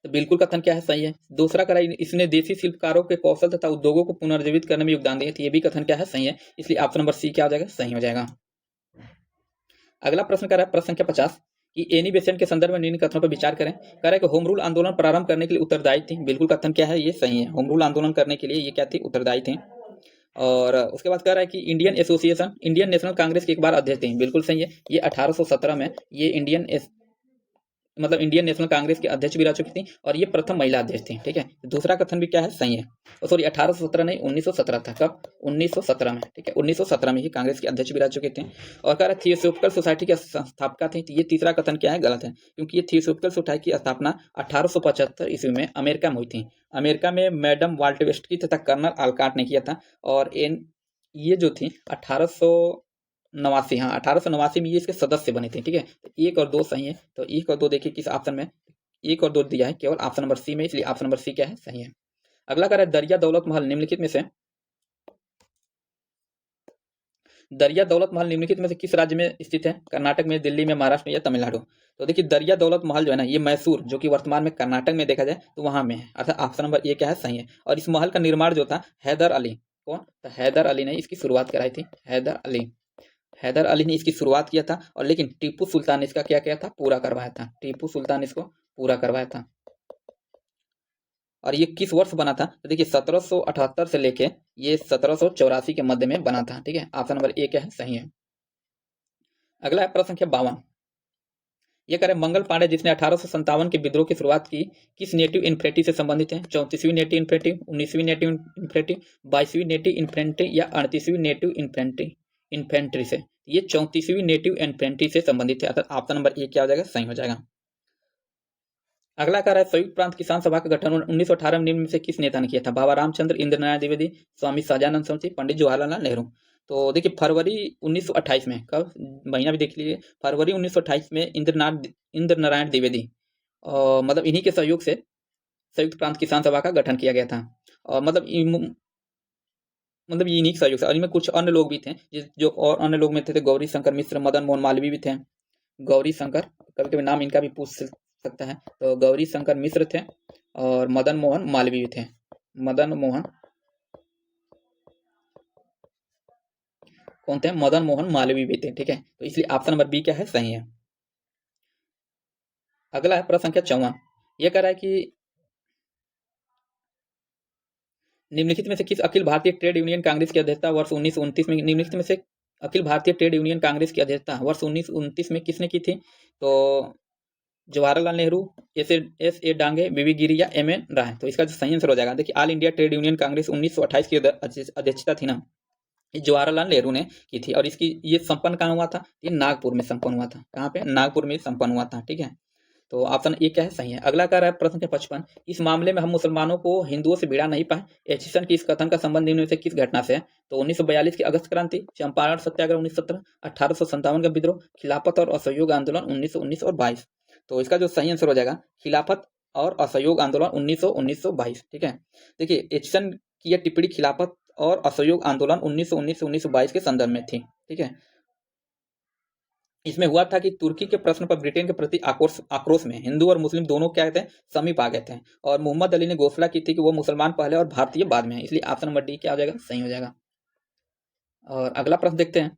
S1: तो बिल्कुल कथन क्या है, सही है। दूसरा करा, इसने देशी शिल्पकारों के कौशल तथा उद्योगों को पुनर्जीवित करने में योगदान दिया, तो ये भी कथन क्या है, सही है, इसलिए ऑप्शन नंबर सी क्या हो जाएगा, सही हो जाएगा। अगला प्रश्न कर रहा है, प्रश्न संख्या 50 कि एनी बेसेंट के संदर्भ में निम्न कथनों पर विचार करें। कह रहा है कि होम रूल आंदोलन प्रारंभ करने के लिए उत्तरदायी थी, बिल्कुल कथन क्या है, ये सही है, होम रूल आंदोलन करने के लिए ये क्या थी, उत्तरदायी थी। और उसके बाद कह रहा है कि Indian association, Indian national Congress के एक बार अध्यक्ष थी, बिल्कुल सही है, ये 1817 में ये मतलब इंडियन नेशनल कांग्रेस के अध्यक्ष भी रह चुकी थी, और ये प्रथम महिला अध्यक्ष थी। ठीक है, दूसरा कथन भी क्या है, सही है, सॉरी 1817 नहीं 1917 था। कब, 1917 में। ठीक है, 1917 में ही कांग्रेस के अध्यक्ष भी रह चुके थे। और कह रहा है थियोसॉफिकल सोसाइटी की संस्थापका थी, तो ये तीसरा कथन क्या है, गलत है, क्योंकि ये थियोसॉफिकल सोसाइटी की स्थापना 1875 ईस्वी में अमेरिका में हुई थी। अमेरिका में मैडम वाल्ट वेस्टकी तथा कर्नल आलकाट ने किया था। और ये जो थी 1889, हाँ 1889 में ये इसके सदस्य बने थे। ठीक है, तो एक और दो सही है, तो एक और दो देखिए किस ऑप्शन में, एक और दो दिया है केवल ऑप्शन नंबर सी में, इसलिए ऑप्शन नंबर सी क्या है, सही है। अगला कह रहा है दरिया दौलत महल निम्नलिखित में से, दरिया दौलत महल निम्नलिखित में से किस राज्य में स्थित है, कर्नाटक में, दिल्ली में, महाराष्ट्र में या तमिलनाडु। तो देखिए दरिया दौलत महल जो है ना, ये मैसूर, जो कि वर्तमान में कर्नाटक में देखा जाए तो वहां में है, अर्थात ऑप्शन नंबर ए क्या है, सही है। और इस महल का निर्माण जो था हैदर अली, कौन, तो हैदर अली ने इसकी शुरुआत कराई थी, हैदर अली, हैदर अली ने इसकी शुरुआत किया था। और लेकिन टीपू सुल्तान ने इसका क्या किया था, पूरा करवाया था, टीपू सुल्तान ने इसको पूरा करवाया था। और ये किस वर्ष बना था, तो देखिए 1778 से लेके ये 1784 के मध्य में बना था। ठीक है, ऑप्शन नंबर ए क्या है, सही है। अगला है प्रश्न संख्या 52। ये करें मंगल पांडे जिसने 1857 के विद्रोह की शुरुआत की, किस नेटिव इन्फेंट्री से संबंधित है? 34वीं नेटिव इन्फेंट्री, 19वीं नेटिव इन्फेंट्री, 22वीं नेटिव इन्फेंट्री या 38वीं नेटिव इन्फेंट्री से? ये 34वीं नेटिव इन्फेंट्री से संबंधित है, अर्थात ऑप्शन नंबर ए क्या हो जाएगा? सही हो जाएगा। अगला कार्य है संयुक्त प्रांत किसान सभा का गठन 1918 में निम्न में से किस नेता ने किया था? बाबा रामचंद्र, इंद्रनारायण द्विवेदी, स्वामी सहजानंद सरस्वती, पंडित जवाहरलाल नेहरू। तो देखिए फरवरी 1928 में, कब महीना भी देख लीजिए, फरवरी 1928 में इंद्रनारायण द्विवेदी मतलब इन्हीं के सहयोग से संयुक्त प्रांत किसान सभा का गठन किया गया था। और मतलब इन्हीं के सहयोग से, और इनमें कुछ अन्य लोग भी थे जो और अन्य लोग में थे गौरी शंकर मिश्र, मदन मोहन मालवीय भी थे। गौरी शंकर, कभी कभी नाम इनका भी पूछ सकता है, तो गौरी शंकर मिश्र थे और मदन मोहन मालवीय थे। मदन मोहन कौन थे? मदन मोहन मालवीय भी थे, ठीक है। तो इसलिए ऑप्शन नंबर बी क्या है? सही है। अगला है प्रश्न संख्या 54। यह कह रहा है कि निम्नलिखित में से किस अखिल भारतीय ट्रेड यूनियन कांग्रेस की अध्यक्षता वर्ष 1929 में, निम्नलिखित में से अखिल भारतीय ट्रेड यूनियन कांग्रेस की अध्यक्षता वर्ष 1929 में किसने की थी? तो जवाहरलाल नेहरू, एस ए डांगे, बीबी गिरी या एम एन राय। तो इसका जो सही आंसर हो जाएगा, देखिए all India trade union Congress 1928 की अध्यक्षता थी ना, ये जवाहरलाल नेहरू ने की थी। और इसकी ये संपन्न कहाँ हुआ था? ये नागपुर में संपन्न हुआ था। कहाँ पे? नागपुर में संपन्न हुआ था, ठीक है। तो ऑप्शन ए क्या है? सही है। अगला कार्य है प्रश्न 55। इस मामले में हम मुसलमानों को हिंदुओं से भिड़ा नहीं पाए, एचिसन की इस कथन का संबंध निम्न में से किस घटना से है? तो 1942 की अगस्त क्रांति, चंपारण सत्याग्रह 1917, 1857 का विद्रोह, खिलाफत और असहयोग आंदोलन 1919 और 22। तो इसका जो सही आंसर हो जाएगा खिलाफत और असहयोग आंदोलन 1922, ठीक है। देखिए एचिसन की यह टिप्पणी खिलाफत और असहयोग आंदोलन 1919 से 1922 के संदर्भ में थी, ठीक है। इसमें हुआ था कि तुर्की के प्रश्न पर ब्रिटेन के प्रति आक्रोश में हिंदू और मुस्लिम दोनों क्या थे? समीप आ गए थे। और मोहम्मद अली ने घोषणा की थी कि वो मुसलमान पहले और भारतीय बाद में है, इसलिए ऑप्शन नंबर डी क्या हो जाएगा? सही हो जाएगा। और अगला प्रश्न देखते हैं।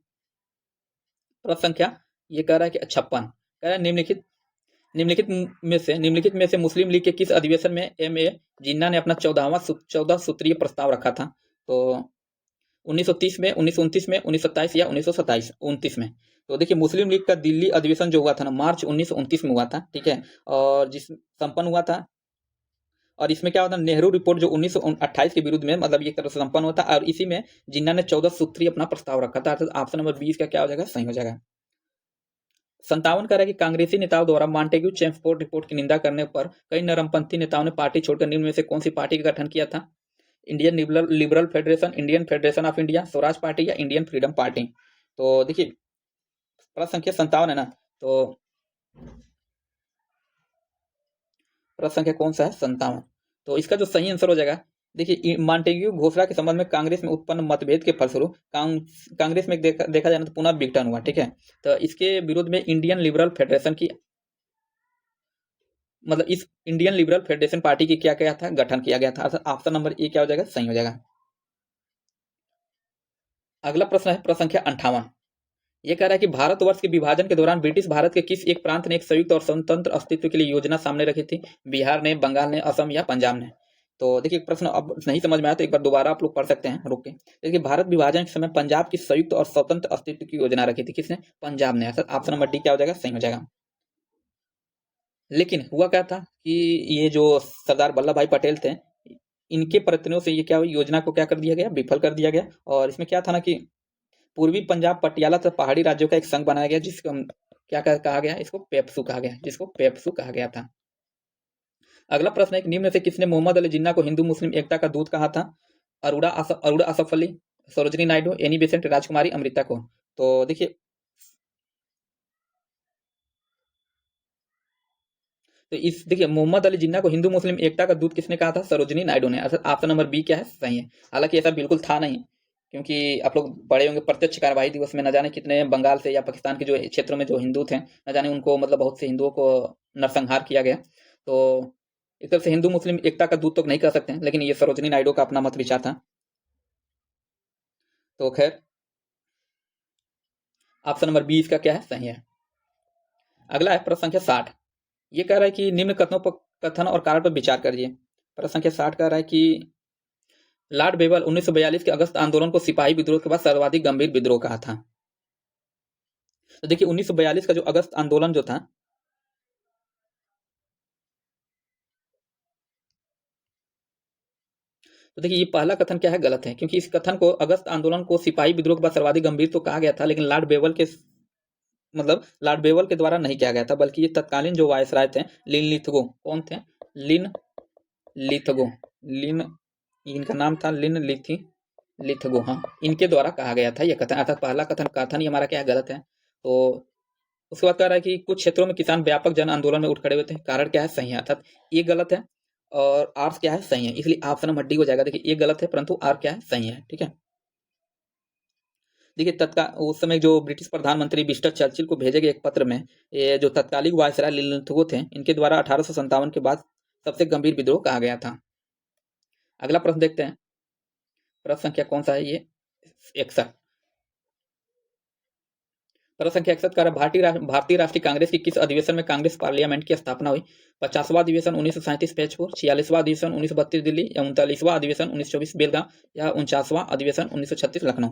S1: प्रश्न संख्या ये कह रहा है कि 56 कह रहा है निम्नलिखित में से मुस्लिम लीग के किस अधिवेशन में एम ए जिन्ना ने अपना 14 सूत्रीय प्रस्ताव रखा था? तो 1930 में, 1929 में, 1927 या 1929 में। तो देखिए मुस्लिम लीग का दिल्ली अधिवेशन जो हुआ था ना, मार्च 1929 में हुआ था, ठीक है। और जिस संपन्न हुआ था, और इसमें क्या होता है, नेहरू रिपोर्ट जो 1928 के विरुद्ध में, मतलब ये तरह से संपन्न होता है। और इसी में जिन्ना ने 14 सूत्रीय अपना प्रस्ताव रखा था, अर्थात ऑप्शन नंबर 20 का क्या हो जाएगा? सही हो जाएगा। 57 कह रहा है कि कांग्रेसी नेताओं द्वारा मॉन्टेग्यू चेम्सफोर्ड रिपोर्ट की निंदा करने पर कई नरमपंथी नेताओं ने पार्टी छोड़कर निम्न में से कौन सी पार्टी का गठन किया था? Indian liberal federation, Indian federation of India, Swaraj party या इंडियन फ्रीडम पार्टी। तो देखिए प्रश्न संख्या 57 है ना, तो प्रश्न संख्या कौन सा है? 57। तो इसका जो सही आंसर हो जाएगा, देखिए मॉन्टेग्यू घोषणा के संबंध में कांग्रेस में उत्पन्न मतभेद के फलस्वरूप कांग्रेस में देखा जाए तो पुनः विघटन हुआ, ठीक है। तो इसके विरोध में इंडियन लिबरल फेडरेशन की, मतलब इस इंडियन लिबरल फेडरेशन पार्टी की क्या था? गठन किया गया था। ऑप्शन नंबर ए क्या हो जाएगा? सही हो जाएगा। अगला प्रश्न है प्रश्न संख्या 58। यह कह रहा है कि भारतवर्ष के विभाजन के दौरान ब्रिटिश भारत के किस एक प्रांत ने एक संयुक्त और स्वतंत्र अस्तित्व के लिए योजना सामने रखी थी? बिहार ने, बंगाल ने, असम या पंजाब ने? तो देखिए प्रश्न अब नहीं समझ में आया तो एक बार दोबारा आप लोग पढ़ सकते हैं रुक के। देखिए भारत विभाजन के समय पंजाब की संयुक्त और स्वतंत्र अस्तित्व की योजना रखी थी, किसने? पंजाब ने। ऑप्शन नंबर डी क्या हो जाएगा? सही हो जाएगा। लेकिन हुआ क्या था कि ये जो सरदार वल्लभ भाई पटेल थे, इनके प्रयत्नों से ये क्या हुई, योजना को क्या कर दिया गया? विफल कर दिया गया। और इसमें क्या था ना कि पूर्वी पंजाब पटियाला तथा पहाड़ी राज्यों का एक संघ बनाया गया, जिसको क्या कहा गया? इसको पेप्सू कहा गया, जिसको पेप्सू कहा गया था। अगला प्रश्न है कि निम्न से किसने मोहम्मद अली जिन्ना को हिंदू मुस्लिम एकता का दूत कहा था? अरुणा असफ अली, सरोजनी नायडू, एनी बेसेंट, राजकुमारी अमृता को? तो देखिए देखिए मोहम्मद अली जिन्ना को हिंदू मुस्लिम एकता का दूत किसने कहा था? सरोजनी नायडू ने। ऑप्शन नंबर बी क्या है? सही है। हालांकि ऐसा बिल्कुल था नहीं, क्योंकि आप लोग पढ़े होंगे प्रत्यक्ष कार्यवाही दिवस में न जाने कितने बंगाल से या पाकिस्तान के जो क्षेत्रों में जो हिंदू थे, न जाने उनको, मतलब बहुत से हिंदुओं को नरसंहार किया गया। तो एक तरफ से हिंदू मुस्लिम एकता का दूत तो नहीं कह सकते हैं, लेकिन ये सरोजनी नायडू का अपना मत विचार था। तो खैर ऑप्शन नंबर 20 का क्या है? सही है। अगला है प्रश्न संख्या 60। ये कह रहा है कि निम्न कथन और कारण पर विचार करिए। प्रश्न संख्या 60 कह रहा है कि लॉर्ड बेबल 1942 के अगस्त आंदोलन को सिपाही विद्रोह के बाद सर्वाधिक गंभीर विद्रोह कहा था। तो देखिए 1942 का जो अगस्त आंदोलन जो था, तो देखिए ये पहला कथन क्या है, गलत है, क्योंकि इस कथन को, अगस्त आंदोलन को सिपाही विद्रोह के बाद सर्वाधिक गंभीर तो कहा गया था, लेकिन लॉर्ड बेवल के, मतलब लॉर्ड बेवल के द्वारा नहीं किया गया था, बल्कि ये तत्कालीन जो वायसराय थे, लिन लिथगो, कौन थे, लिन लिथगो, लिन, इनका नाम था लिन लिथगो, हाँ, इनके द्वारा कहा गया था यह कथन, अर्थात पहला कथन कथन ही हमारा क्या है, गलत है। तो उसके बाद कह रहा है कि कुछ क्षेत्रों में किसान व्यापक जन आंदोलन में उठ खड़े हुए थे, कारण क्या है, सही है, अर्थात ये गलत है और आर क्या है, सही है, इसलिए ऑप्शन नंबर डी हो जाएगा। देखिए ये गलत है परंतु आर क्या है, सही है, ठीक है। देखिए तत्काल उस समय जो ब्रिटिश प्रधानमंत्री विंस्टन चर्चिल को भेजे गए एक पत्र में, ये जो तत्कालिक वायसराय लिनथुगो थे, इनके द्वारा 1857 के बाद सबसे गंभीर विद्रोह कहा गया था। अगला प्रश्न देखते हैं, प्रश्न संख्या कौन सा है ये, 61, प्रश्न संख्या 61 का भारतीय राष्ट्रीय कांग्रेस की किस अधिवेशन में कांग्रेस पार्लियामेंट की स्थापना हुई, 50वां अधिवेशन 1937 पेजपुर, 46वां अधिवेशन 1932 दिल्ली, या 39वां अधिवेशन 1924 बेलगांव, या 49वां अधिवेशन 1936 लखनऊ।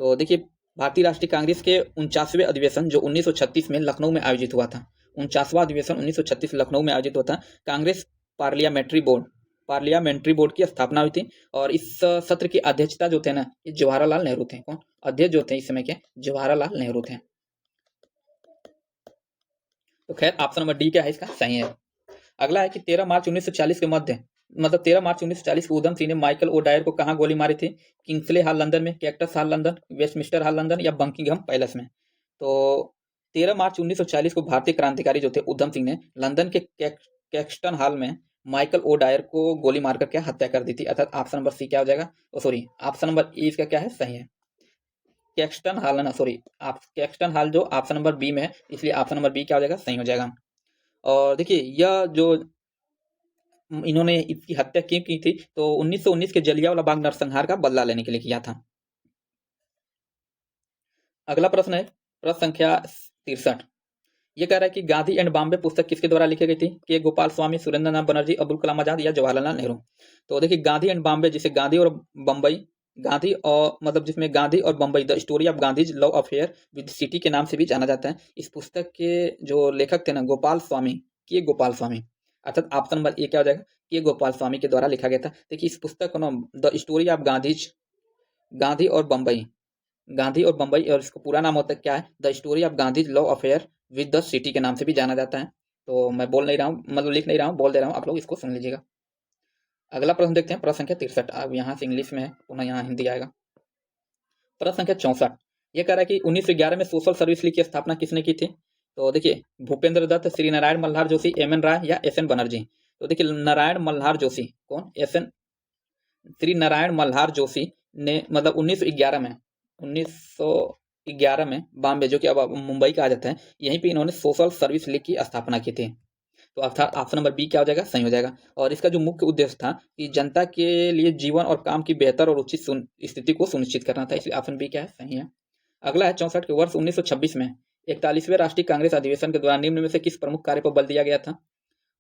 S1: तो देखिए भारतीय राष्ट्रीय कांग्रेस के 49वें अधिवेशन जो 1936 में लखनऊ में आयोजित हुआ था, 49वां अधिवेशन 1936 लखनऊ में आयोजित हुआ था, कांग्रेस पार्लियामेंट्री बोर्ड की स्थापना हुई थी, और इस सत्र की अध्यक्षता जो थे ना, ये जवाहरलाल नेहरू थे। कौन अध्यक्ष जो थे इस समय के, जवाहरलाल नेहरू थे। तो खैर ऑप्शन नंबर डी क्या है इसका, सही है। अगला है कि 13 मार्च 1940 के मध्य, मतलब 13 मार्च 1940 को उधम सिंह ने माइकल ओ डायर को कहाँ गोली मारी थी, किंग्सले हॉल लंदन में, cactus hall London, Westminster hall London, या बंकिंघम पैलेस में। तो 13 मार्च 1940 को भारतीय क्रांतिकारी जो थे उधम सिंह ने लंदन के कैक्सटन हॉल में माइकल ओ डायर को गोली मारकर क्या हत्या कर दी थी, अर्थात ऑप्शन नंबर सी क्या हो जाएगा, सॉरी ऑप्शन नंबर ए इसका क्या है, सही है। कैक्सटन हॉल है ना, सॉरी, आप कैक्सटन हॉल जो ऑप्शन नंबर बी में है, इसलिए ऑप्शन नंबर बी क्या हो जाएगा, सही हो जाएगा। और देखिए यह जो इन्होंने इसकी हत्या क्यों की थी, तो 1919 के जलियांवाला बाग नरसंहार का बदला लेने के लिए किया था। अगला प्रश्न है प्रश्न संख्या 63, ये कह रहा है कि गांधी एंड बॉम्बे पुस्तक किसके द्वारा लिखी गई थी, के गोपाल स्वामी, सुरेंद्र नाथ बनर्जी, अब्दुल कलाम आजाद, या जवाहरलाल नेहरू। तो देखिए गांधी एंड बॉम्बे, जिसे गांधी और बम्बई, गांधी और मतलब जिसमें गांधी और Bombay the story of Gandhi love affair with city के नाम से भी जाना जाता है। इस पुस्तक के जो लेखक थे ना, गोपाल स्वामी, के गोपाल स्वामी, अर्थात ऑप्शन नंबर ए क्या हो जाएगा, के गोपाल स्वामी के द्वारा लिखा गया था। देखिए इस पुस्तक को ना द स्टोरी ऑफ गांधी और बम्बई, गांधी और बम्बई, और इसका पूरा नाम होता है क्या है, the story of Gandhi love affair with the city के नाम से भी जाना जाता है। तो मैं बोल नहीं रहा हूँ, मतलब लिख नहीं रहा हूँ, बोल दे रहा हूँ, आप लोग इसको सुन लीजिएगा। अगला प्रश्न देखते हैं, प्रश्न संख्या 63, अब यहाँ से इंग्लिश में है, पुनः यहाँ हिंदी आएगा। प्रश्न संख्या 64, ये कह रहा है कि 1911 में सोशल सर्विस लीग की स्थापना किसने की थी। तो देखिए भूपेंद्र दत्त, श्री नारायण मल्हार जोशी, एम एन राय, या एस एन बनर्जी। तो देखिए नारायण मल्हार जोशी, कौन, एस एन, श्री नारायण मल्हार जोशी ने, मतलब 1911 में, 1911 में बॉम्बे, जो कि अब मुंबई कहा जाता है, यहीं पे इन्होंने सोशल सर्विस लीग की स्थापना की थी। तो अर्थात ऑप्शन नंबर बी क्या हो जाएगा, सही हो जाएगा। और इसका जो मुख्य उद्देश्य था कि जनता के लिए जीवन और काम की बेहतर और उचित स्थिति को सुनिश्चित करना था, इसलिए ऑप्शन बी क्या है, सही है। अगला है 64 के, वर्ष 1926 में 41वें राष्ट्रीय कांग्रेस अधिवेशन के दौरान निम्न में से किस प्रमुख कार्य पर बल दिया गया था।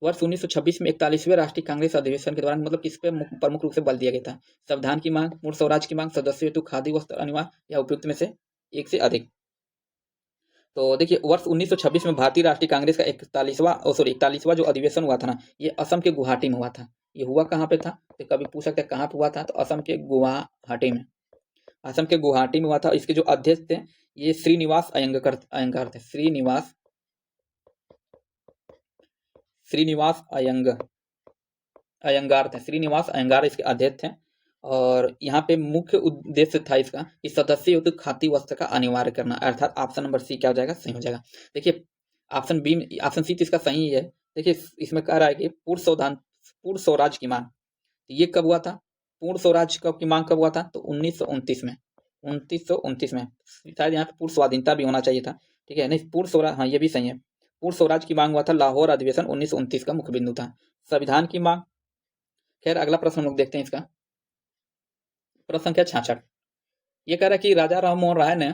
S1: वर्ष 1926 में 41वें राष्ट्रीय कांग्रेस अधिवेशन के दौरान मतलब किस पे प्रमुख रूप से बल दिया गया था, संविधान की मांग, मूल स्वराज की मांग, सदस्य हेतु खादी वस्त्र अनिवार्य, या उपयुक्त में से एक से अधिक। तो देखिए वर्ष 1926 में भारतीय राष्ट्रीय कांग्रेस का 41वां जो अधिवेशन हुआ था ना, ये असम के गुवाहाटी में हुआ था। ये हुआ कहाँ पे था, तो कभी पूछ सकते हैं कहाँ पे हुआ था, तो असम के गुवाहाटी में, असम के गुवाहाटी में हुआ था। इसके जो अध्यक्ष थे ये श्रीनिवास अयंगार थे, श्रीनिवास अयंगार थे, श्रीनिवास अयंगार इसके अध्यक्ष थे। और यहाँ पे मुख्य उद्देश्य था इसका कि सदस्य हेतु खादी वस्त्र का अनिवार्य करना, अर्थात ऑप्शन नंबर सी क्या हो जाएगा, सही हो जाएगा। देखिए ऑप्शन बी, ऑप्शन सी तो इसका सही है। देखिए इसमें कह रहा है कि पूर्ण स्वराज की मांग, तो ये कब हुआ था, पूर्ण स्वराज की मांग कब हुआ था, तो 1929 में, 1929 में, शायद यहाँ पे पूर्ण स्वाधीनता भी होना चाहिए था, ठीक है, नहीं पूर्ण स्वराज, हाँ ये भी सही है। पूर्ण स्वराज की मांग हुआ था, लाहौर अधिवेशन 1929 का मुख्य बिंदु था। संविधान की मांग, खैर अगला प्रश्न हम लोग देखते हैं इसका, प्रश्न संख्या 66, ये कह रहा है कि राजा राम मोहन राय ने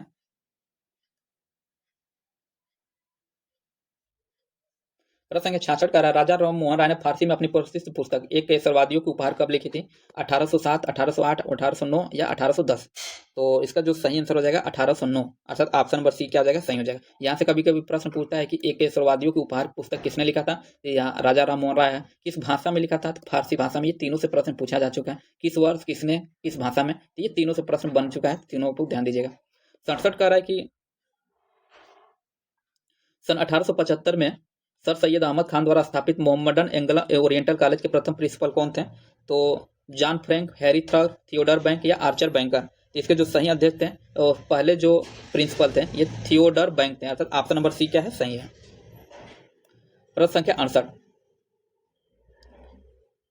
S1: प्रश्न संख्या 66 का राजा राम मोहन राय ने फारसी में अपनी प्रसिद्ध पुस्तक एक केसरवादियों की उपहार कब लिखी थी? 1807, 1808, 1809 या 1810? तो इसका जो सही आंसर हो जाएगा 1809, अर्थात ऑप्शन नंबर सी क्या हो जाएगा? सही हो जाएगा। यहाँ से कभी कभी प्रश्न पूछता है कि एक केसरवादियों की उपहार पुस्तक किसने लिखा था? यहाँ राजा राम मोहन राय है। किस भाषा में लिखा था? तो फारसी भाषा में। ये तीनों से प्रश्न पूछा जा चुका है। किस वर्ष, किसने, किस भाषा में? तो ये तीनों से प्रश्न बन चुका है, तीनों को ध्यान दीजिएगा। 67 कह रहा है कि सन 1875 में सर सैयद अहमद खान द्वारा स्थापित मोहम्मडन एंग्लो ओरिएंटल कॉलेज के प्रथम प्रिंसिपल कौन थे? तो जॉन फ्रैंक, हैरी थ्रर, थियोडर बैंक या आर्चर बैंकर? तो इसके जो सही अध्यक्ष थे और पहले जो प्रिंसिपल थे ये थियोडर बैंक थे, अर्थात ऑप्शन नंबर सी क्या है? सही है। प्रश्न संख्या 68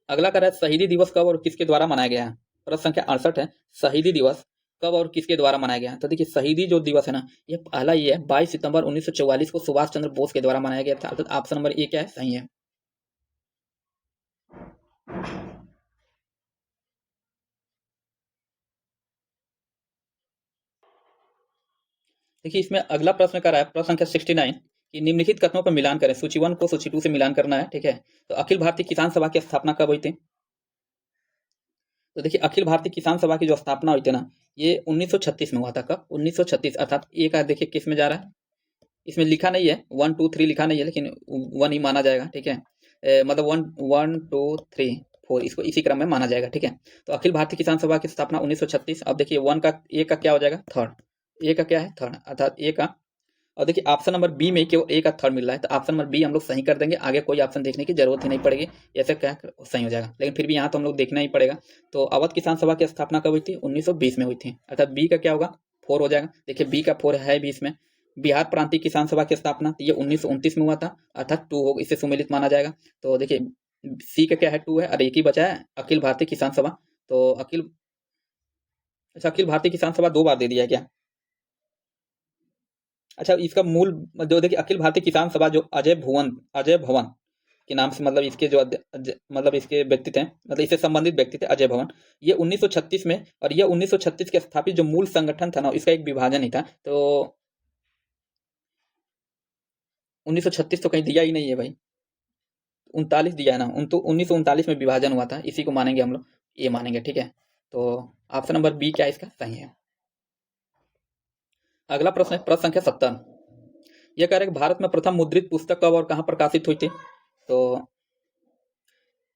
S1: अगला कह रहा है शहीदी दिवस कब और किसके द्वारा मनाया गया है? प्रश्न संख्या 68 है, शहीदी दिवस कब और किसके द्वारा मनाया गया? तो देखिए शहीदी जो दिवस है ना, ये पहला ये है 22 सितंबर 1944 को सुभाष चंद्र बोस के द्वारा मनाया गया था, अर्थात ऑप्शन नंबर ए क्या है? सही है। देखिए इसमें अगला प्रश्न कर रहा है प्रश्न संख्या 69 कि निम्नलिखित कथनों पर मिलान करें। सूची 1 को सूची 2 से मिलान करना है, ठीक है। तो अखिल भारतीय किसान सभा की स्थापना कब हुई थी? तो देखिए अखिल भारतीय किसान सभा की जो स्थापना हुई थी ना, ये 1936 में हुआ था। कब? 1936, अर्थात एक देखिए किस में जा रहा है, इसमें लिखा नहीं है 1 2 3 लिखा नहीं है, लेकिन 1 ही माना जाएगा, ठीक है। मतलब 1 1 2 3 4 इसको इसी क्रम में माना जाएगा, ठीक है। तो अखिल भारतीय किसान सभा की स्थापना 1936। अब देखिए 1 का ए का क्या हो जाएगा? थर्ड। ए का क्या है? थर्ड, अर्थात ए का। और देखिए ऑप्शन नंबर बी में केवल ए का थर्ड मिल रहा है, तो ऑप्शन नंबर बी हम लोग सही कर देंगे, आगे कोई ऑप्शन देखने की जरूरत ही नहीं पड़ेगी, ऐसे क्या सही हो जाएगा। लेकिन फिर भी यहाँ तो हम लोग देखना ही पड़ेगा। तो अवध किसान सभा की स्थापना कब हुई थी? 1920 में हुई थी, अर्थात बी का क्या होगा? 4 हो जाएगा। देखिए बी का 4 है भी इसमें। बिहार प्रांतीय किसान सभा की स्थापना तो ये 1929 में हुआ था, अर्थात 2 होगा, इसे सुमेलित माना जाएगा। तो देखिए सी का क्या है? 2 है, और एक ही बचा है अखिल भारतीय किसान सभा। तो अखिल भारतीय किसान सभा 2 बार दे दिया है क्या? अच्छा, इसका मूल जो देखिए अखिल भारतीय किसान सभा जो अजय भवन के नाम से, मतलब इसके जो मतलब इसके व्यक्ति थे, मतलब इससे संबंधित व्यक्ति थे अजय भवन। ये 1936 में, और ये 1936 के स्थापित जो मूल संगठन था ना, इसका एक विभाजन ही था। तो 1936 तो कहीं दिया ही नहीं है भाई, 39 दिया है ना, उन तो 1939 में विभाजन हुआ था, इसी को मानेंगे हम लोग, ये मानेंगे, ठीक है। तो ऑप्शन नंबर बी क्या इसका सही है। अगला प्रश्न है प्रश्न संख्या 70। यह कह रहे हैं कि भारत में प्रथम मुद्रित पुस्तक कब और कहाँ प्रकाशित हुई थी? तो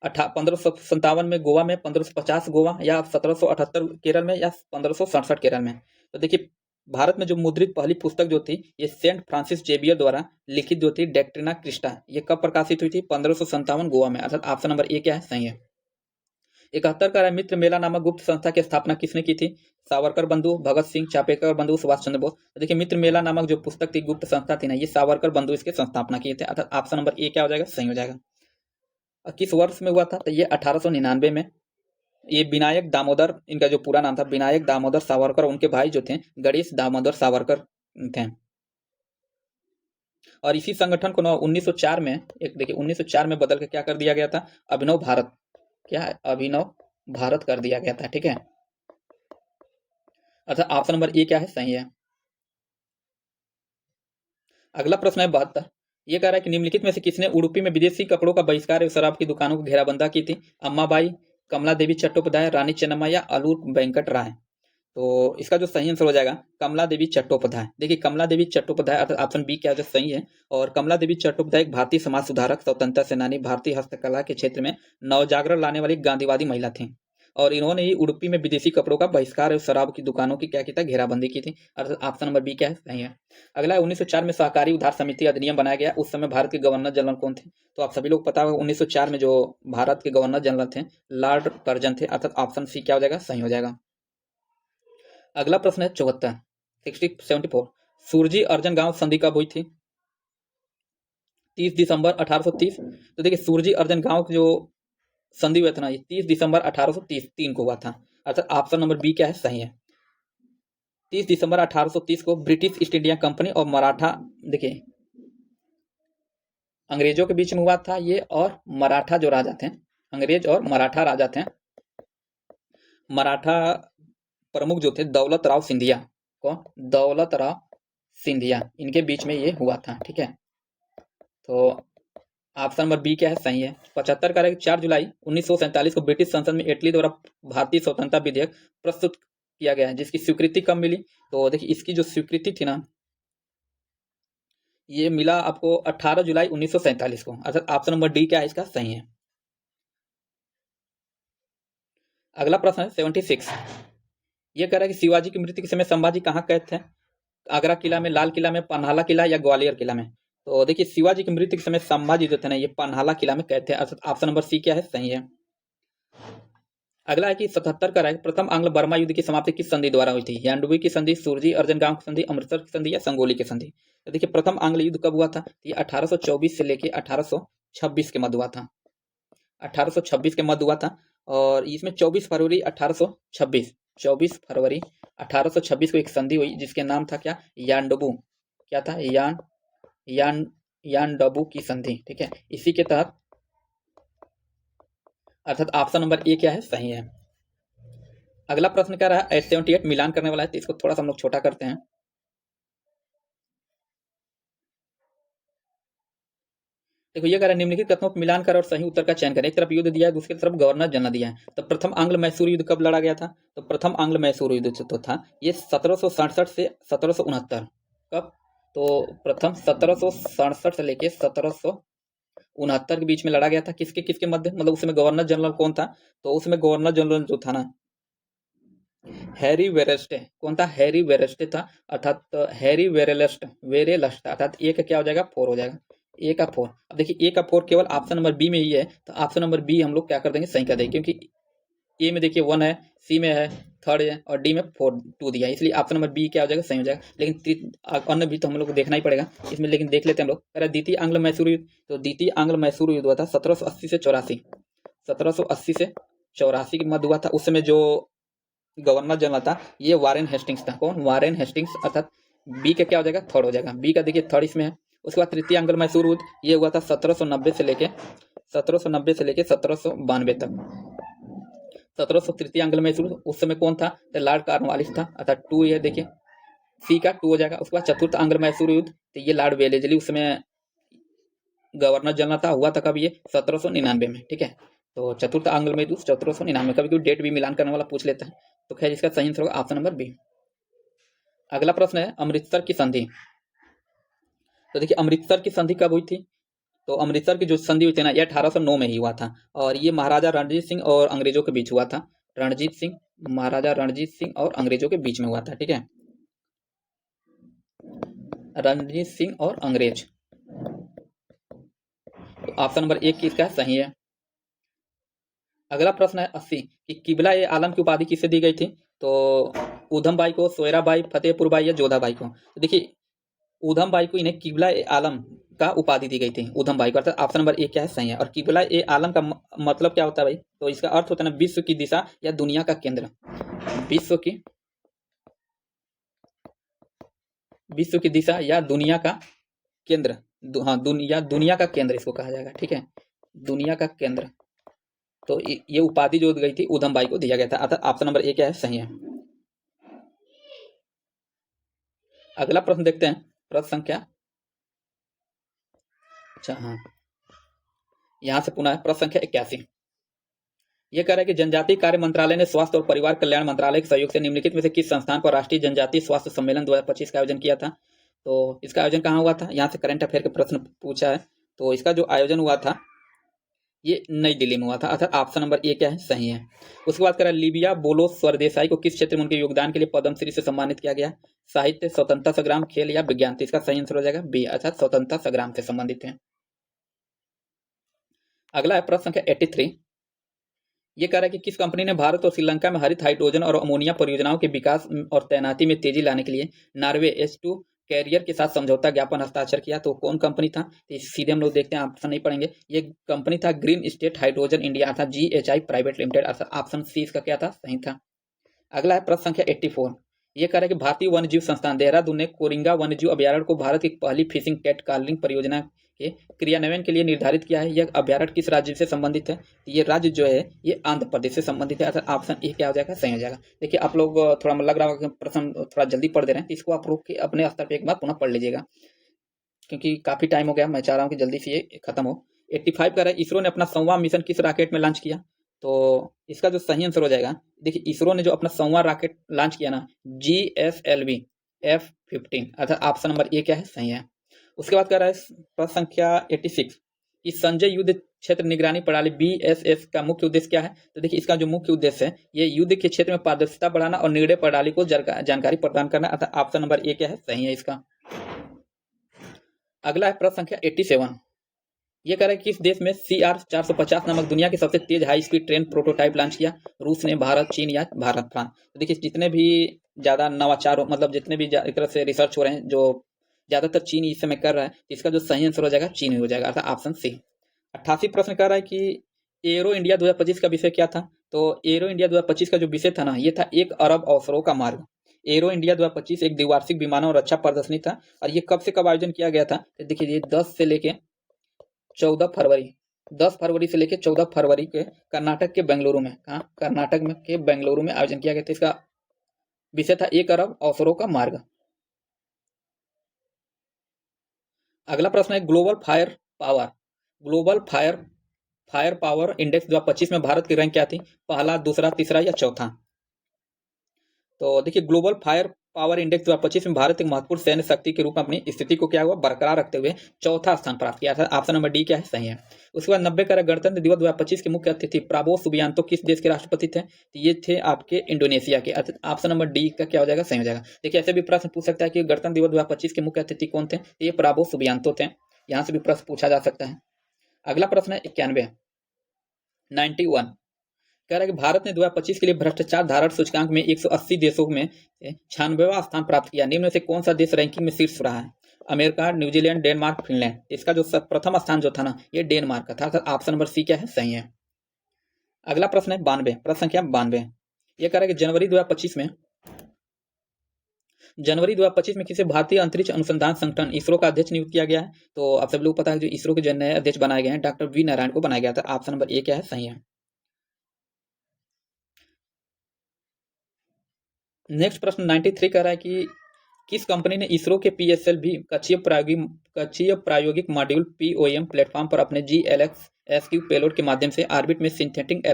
S1: 1557 में गोवा में, 1550 गोवा, या 1778 केरल में, या 1567 केरल में? तो देखिए भारत में जो मुद्रित पहली पुस्तक जो थी ये सेंट फ्रांसिस जेवियर द्वारा लिखित जो थी डॉक्ट्रिना क्रिस्टा, ये कब प्रकाशित हुई थी? 1557 गोवा में, अर्थात ऑप्शन नंबर ए क्या है? सही है। 71 का मित्र मेला नामक गुप्त संस्था की स्थापना किसने की थी? सावरकर बंधु, भगत सिंह, चापेकर बंधु, सुभाष चंद्र बोस? तो देखिए मित्र मेला नामक जो पुस्तक थी, गुप्त संस्था थी ना, ये सावरकर बंधु इसके संस्थापना किए थे, अर्थात ऑप्शन नंबर ए क्या हो जाएगा? सही हो जाएगा। किस वर्ष में हुआ था? तो ये 1899 में। ये विनायक दामोदर, इनका जो पूरा नाम था विनायक दामोदर सावरकर, उनके भाई जो थे गणेश दामोदर सावरकर थे। और इसी संगठन को 1904 में, एक देखिए 1904 में बदल के क्या कर दिया गया था? अभिनव भारत, क्या है? अभिनव भारत कर दिया गया था, ठीक है। अर्थात ऑप्शन नंबर ए क्या है? सही है। अगला प्रश्न है 72। ये कह रहा है कि निम्नलिखित में से किसने उडुपी में विदेशी कपड़ों का बहिष्कार एवं शराब की दुकानों को घेराबंदी की थी? अम्माबाई, कमला देवी चट्टोपाध्याय, रानी चेन्नम्मा, या अलूर वेंकट राय? तो इसका जो सही आंसर हो जाएगा कमला देवी चट्टोपाध्याय। देखिए कमला देवी चट्टोपाध्याय, अर्थात ऑप्शन बी क्या है? सही है। और कमला देवी चट्टोपाध्याय एक भारतीय समाज सुधारक, स्वतंत्रता सेनानी, भारतीय हस्तकला के क्षेत्र में नवजागरण लाने वाली गांधीवादी महिला थी। और इन्होंने ही उडुपी में विदेशी कपड़ों का बहिष्कार और शराब की दुकानों की क्या की था? घेराबंदी की थी, अर्थात ऑप्शन नंबर बी क्या है? सही है। अगला है 1904 में सहकारी उधार समिति अधिनियम बनाया गया, उस समय भारत के गवर्नर जनरल कौन थे? तो आप सभी लोग पता होगा 1904 में जो भारत के गवर्नर जनरल थे लॉर्ड कर्जन थे, अर्थात ऑप्शन सी क्या हो जाएगा? सही हो जाएगा। अगला प्रश्न है 74 74। सूरजी अर्जन गांव संधि कब हुई थी? 30 दिसंबर 1830। तो देखिए सूरजी अर्जन गांव जो संधि हुआ था ना, ये 30 दिसंबर 1833 को हुआ था, अर्थात ऑप्शन नंबर बी क्या है? सही है। 30 दिसंबर 1830 को ब्रिटिश ईस्ट इंडिया कंपनी और मराठा, देखिए अंग्रेजों के बीच में हुआ था ये, और मराठा जो राजा थे, अंग्रेज और मराठा राजा थे, मराठा प्रमुख जो थे दौलत राव सिंधिया, कौन? दौलत राव सिंधिया, इनके बीच में ये हुआ था, ठीक है। तो ऑप्शन नंबर बी क्या है, सही है। 75 का है 4 जुलाई 1947 को ब्रिटिश संसद में इटली द्वारा भारतीय स्वतंत्रता विधेयक प्रस्तुत किया गया है, जिसकी स्वीकृति कब मिली? तो देखिए इसकी जो स्वीकृति थी ना, ये मिला आपको 18 जुलाई 1947 को, अर्थात ऑप्शन नंबर डी क्या है इसका, सही है। अगला प्रश्न है 76। ये कह रहा है कि शिवाजी की मृत्यु के समय संभाजी कहाँ कैद थे? आगरा किला में, लाल किला में, पन्हाला किला या ग्वालियर किला में? तो देखिए शिवाजी की मृत्यु के समय संभाजी जो थे ना, ये पन्हाला किला में कैद थे, अर्थात ऑप्शन नंबर सी क्या है, सही है। अगला है कि 77 का है प्रथम आंग्ल बर्मा युद्ध की समाप्ति किस संधि द्वारा हुई थी? यान्डुबी की संधि, सुरजी अर्जन गांव की संधि, अमृतसर की संधि या संगोली की संधि? तो देखिए प्रथम आंग्ल युद्ध कब हुआ था? ये 1824 से लेके 1826 के मध्य हुआ था। 1826 के मध्य हुआ था, और इसमें 24 फरवरी 1826, 24 फरवरी 1826 को एक संधि हुई जिसके नाम था क्या, यानडबू। क्या था? यान यानडबू की संधि, ठीक है। इसी के तहत, अर्थात ऑप्शन नंबर ए क्या है, सही है। अगला प्रश्न क्या रहा? 878 मिलान करने वाला है, तो इसको थोड़ा सा हम लोग छोटा करते हैं। देखो ये कह रहा है निम्नलिखित कथनों को मिलान कर और सही उत्तर का चयन करें। एक तरफ युद्ध दिया है, दूसरी तरफ गवर्नर जनरल दिया है। तो प्रथम आंग्ल मैसूर युद्ध कब लड़ा गया था? तो प्रथम आंग्ल मैसूर युद्ध जो था ये 1767 से 1769। कब? तो प्रथम 1767 से लेके 1769 के बीच में लड़ा गया था। किसके किसके मध्य? मतलब उसमें गवर्नर जनरल कौन था? तो उसमें गवर्नर जनरल जो था ना, हैरी वेरेस्टे। कौन था? हैरी वेरेस्टे था, अर्थात हैरी वेरेलस्ट था, अर्थात ए का क्या हो जाएगा, 4 हो जाएगा। ए का 4। अब देखिए ए का 4 केवल ऑप्शन नंबर बी में ही है, तो ऑप्शन नंबर बी हम लोग क्या कर देंगे, सही कर देंगे, क्योंकि ए में देखिए 1 है, सी में है 3 है, और डी में 4 2 दिया है, इसलिए ऑप्शन नंबर बी क्या हो जाएगा, सही हो जाएगा। लेकिन अन्य भी तो हम लोग को देखना ही पड़ेगा इसमें, लेकिन देख लेते हैं हम लोग। अरे द्वितीय आंग्ल मैसूर युद्ध, तो द्वितीय आंग्ल मैसूर युद्ध हुआ था 1780 से 84, 1780 से 84 के मध्य हुआ था। उस समय जो गवर्नर जनरल था ये वारेन हेस्टिंग्स था। कौन? वारेन हेस्टिंग्स, अर्थात बी का क्या हो जाएगा, 3 हो जाएगा। बी का देखिए 3 इसमें है। उसके बाद तृतीय आंग्ल मैसूर युद्ध ये हुआ था 1790 से लेके 1792 तक। 1700 तृतीय आंग्ल मैसूर, उस समय कौन था? तो लॉर्ड कॉर्नवालिस था, अर्थात 2 ये देखिए सी का 2 हो जाएगा। उसके बाद चतुर्थ आंग्ल मैसूर युद्ध, तो ये लॉर्ड वेलेजली उस समय गवर्नर जनरल था, हुआ था कब? ये 1799 में, ठीक है। तो चतुर्थ आंग्ल में 1799, कभी कोई डेट भी मिलान करने वाला पूछ लेता है, तो खैर इसका सही आंसर होगा ऑप्शन नंबर बी। अगला प्रश्न है अमृतसर की संधि। तो देखिए अमृतसर की संधि कब हुई थी? तो अमृतसर की जो संधि हुई थी ना, ये 1809 में ही हुआ था, और ये महाराजा रणजीत सिंह और अंग्रेजों के बीच हुआ था। महाराजा रणजीत सिंह और अंग्रेजों के बीच में हुआ था, ठीक है। रणजीत सिंह और अंग्रेज, तो ऑप्शन नंबर 1 किसका सही है। अगला प्रश्न है 80 कि किबला ए आलम की उपाधि किसे दी गई थी? तो ऊधम बाई को, सोयरा बाई, फतेहपुर बाई या जोधा बाई को? तो देखिए ऊधम बाई को इन्हें किबला ए आलम का उपाधि दी गई थी, ऊधम बाई को, अर्थात ऑप्शन नंबर 1 क्या है, सही है। और किबला ए आलम का मतलब क्या होता है भाई? तो इसका अर्थ होता है ना, विश्व की दिशा या दुनिया का केंद्र। विश्व की दिशा या दुनिया का केंद्र, हाँ दुनिया का केंद्र इसको कहा जाएगा, ठीक है, दुनिया का केंद्र। तो ये उपाधि जो दी गई थी ऊधम बाई को दिया गया था, अर्थात ऑप्शन नंबर 1 क्या है, सही है। अगला प्रश्न देखते हैं, प्रश्न संख्या, अच्छा हाँ, यहां से पुनः प्रश्न संख्या 81। यह कह रहा है कि जनजातीय कार्य मंत्रालय ने स्वास्थ्य और परिवार कल्याण मंत्रालय के सहयोग से निम्नलिखित में से किस संस्थान पर राष्ट्रीय जनजातीय स्वास्थ्य सम्मेलन 2025 का आयोजन किया था? तो इसका आयोजन कहाँ हुआ था? यहाँ से करंट अफेयर के प्रश्न पूछा है। तो इसका जो आयोजन हुआ था ये नई दिल्ली में हुआ था, अर्थात ऑप्शन नंबर 1 क्या है, सही है। उसके बाद करा लिबिया बोलो स्वरदेसाई को किस क्षेत्र में उनके योगदान के लिए पद्मश्री से सम्मानित किया गया? साहित्य, स्वतंत्रता संग्राम, खेल या विज्ञान? तो इसका सही आंसर हो जाएगा बी, अर्थात स्वतंत्रता संग्राम से संबंधित है। अगला है प्रश्न संख्या 83। ये कह रहा है कि किस कंपनी ने भारत और श्रीलंका में हरित हाइड्रोजन और अमोनिया परियोजनाओं के विकास और तैनाती में तेजी लाने के लिए नॉर्वे H2 कैरियर के साथ समझौता ज्ञापन हस्ताक्षर किया? तो कौन कंपनी था? तो सीधे हम लोग देखते हैं, ऑप्शन नहीं पढ़ेंगे। ये कंपनी था ग्रीन स्टेट हाइड्रोजन इंडिया, अर्थात GHI प्राइवेट लिमिटेड, अर्थात ऑप्शन सी इसका क्या था, सही था। अगला है प्रश्न संख्या 84। ये कह रहा है कि भारतीय वन्यजीव संस्थान देहरादून ने कोरिंगा वन्यजीव अभ्यारण्य को भारत की पहली फिशिंग कैट कार्लिंग परियोजना के क्रियान्वयन के लिए निर्धारित किया है। यह अभ्यारण्य किस राज्य से संबंधित है? ये राज्य जो है ये आंध्र प्रदेश से संबंधित है, अर्थात ऑप्शन ए क्या हो जाएगा, सही हो जाएगा। देखिए आप लोग थोड़ा लग रहा होगा प्रश्न थोड़ा जल्दी पढ़ दे रहे हैं, तो इसको आप लोग अपने स्तर पर एक बार पुनः पढ़ लीजिएगा, क्योंकि काफी टाइम हो गया, मैं चाह रहा हूँ कि जल्दी से ये खत्म हो। 85 कह रहा है इसरो ने अपना 100वां मिशन किस रॉकेट में लॉन्च किया? तो इसका जो सही आंसर हो जाएगा, देखिए इसरो ने जो अपना 100वां रॉकेट लॉन्च किया ना, GSLV F-15, अर्थात ऑप्शन नंबर ए क्या है? सही है। उसके बाद कह रहा है प्रश्न संख्या 86 कि संजय युद्ध क्षेत्र निगरानी प्रणाली BSS का मुख्य उद्देश्य क्या है? तो देखिए इसका जो मुख्य उद्देश्य है, ये युद्ध के क्षेत्र में पारदर्शिता बढ़ाना और निर्णय प्रणाली को जानकारी प्रदान करना, अर्थात ऑप्शन नंबर ए क्या है? सही है इसका। अगला है प्रश्न संख्या 87, ये कह रहा है किस देश में CR-450 नामक दुनिया की सबसे तेज high speed train prototype launch किया? रूस ने, भारत, चीन या भारत, फ्रांस? तो देखिए जितने भी ज्यादा नवाचार मतलब जितने भी एक तरह से रिसर्च हो रहे हैं, जो ज्यादातर चीन इस समय कर रहा है, इसका जो सही आंसर हो जाएगा चीन ही हो जाएगा, अर्थात ऑप्शन सी। 88 प्रश्न कह रहा है कि एरो इंडिया 2025 का विषय क्या था? तो एरो इंडिया 2025 का जो विषय था ना, ये था 1 अरब अवसरों का मार्ग। एरो इंडिया 2025 एक द्विवार्षिक विमानों और रक्षा प्रदर्शनी था, और ये कब से कब आयोजन किया गया था? तो देखिए ये 10 से लेके 14 फरवरी, 10 फरवरी से लेके 14 फरवरी के कर्नाटक के बेंगलुरु में, कहाँ? कर्नाटक में के बेंगलुरु में आयोजन किया गया था। इसका विषय था 1 अरब अवसरों का मार्ग। अगला प्रश्न है ग्लोबल फायर पावर इंडेक्स 2025 में भारत की रैंक क्या थी? पहला, दूसरा, तीसरा या चौथा? तो देखिए ग्लोबल फायर पावर इंडेक्स 2025 में भारत एक महत्वपूर्ण सैन्य शक्ति के रूप में अपनी स्थिति को क्या हुआ? बरकरार रखते हुए चौथा स्थान प्राप्त किया था। ऑप्शन नंबर डी क्या है? सही है। उसके बाद 90 का गणतंत्र दिवस 2025 के मुख्य अतिथि प्राबोवो सुबियांतो किस देश के राष्ट्रपति थे? तो ये थे आपके इंडोनेशिया के। ऑप्शन नंबर डी का क्या हो जाएगा? सही हो जाएगा। देखिए ऐसे भी प्रश्न पूछ सकता है कि गणतंत्र दिवस 2025 के मुख्य अतिथि कौन थे? ये प्राबोवो सुबियांतो थे। यहाँ से भी प्रश्न पूछा जा सकता है। अगला प्रश्न है 91, 91 कह रहा है कि भारत ने 2025 के लिए भ्रष्टाचार धारण सूचकांक में 180 देशों में 96वां स्थान प्राप्त किया। निम्न में से कौन सा देश रैंकिंग में शीर्ष रहा है? America, New Zealand, Denmark, Finland? इसका जो प्रथम स्थान जो था ना, ये डेनमार्क का था। ऑप्शन नंबर सी क्या है? सही है। अगला प्रश्न है 92, प्रश्न संख्या 92, ये कह रहा है कि जनवरी 2025 में किसे भारतीय अंतरिक्ष अनुसंधान संगठन इसरो का अध्यक्ष नियुक्त किया गया है? तो आप सब लोग पता है जो इसरो के जो नए अध्यक्ष बनाए गए हैं, डॉक्टर वी नारायण को बनाया गया था। ऑप्शन नंबर ए क्या है? सही है। नेक्स्ट प्रश्न 93 कह रहा है कि किस कंपनी ने इसरो के PSLV कक्षीय प्रायोगिक मॉड्यूल POM प्लेटफॉर्म पर अपने GLX-SQ पेलोड के माध्यम से ऑर्बिट में सिंथेटिक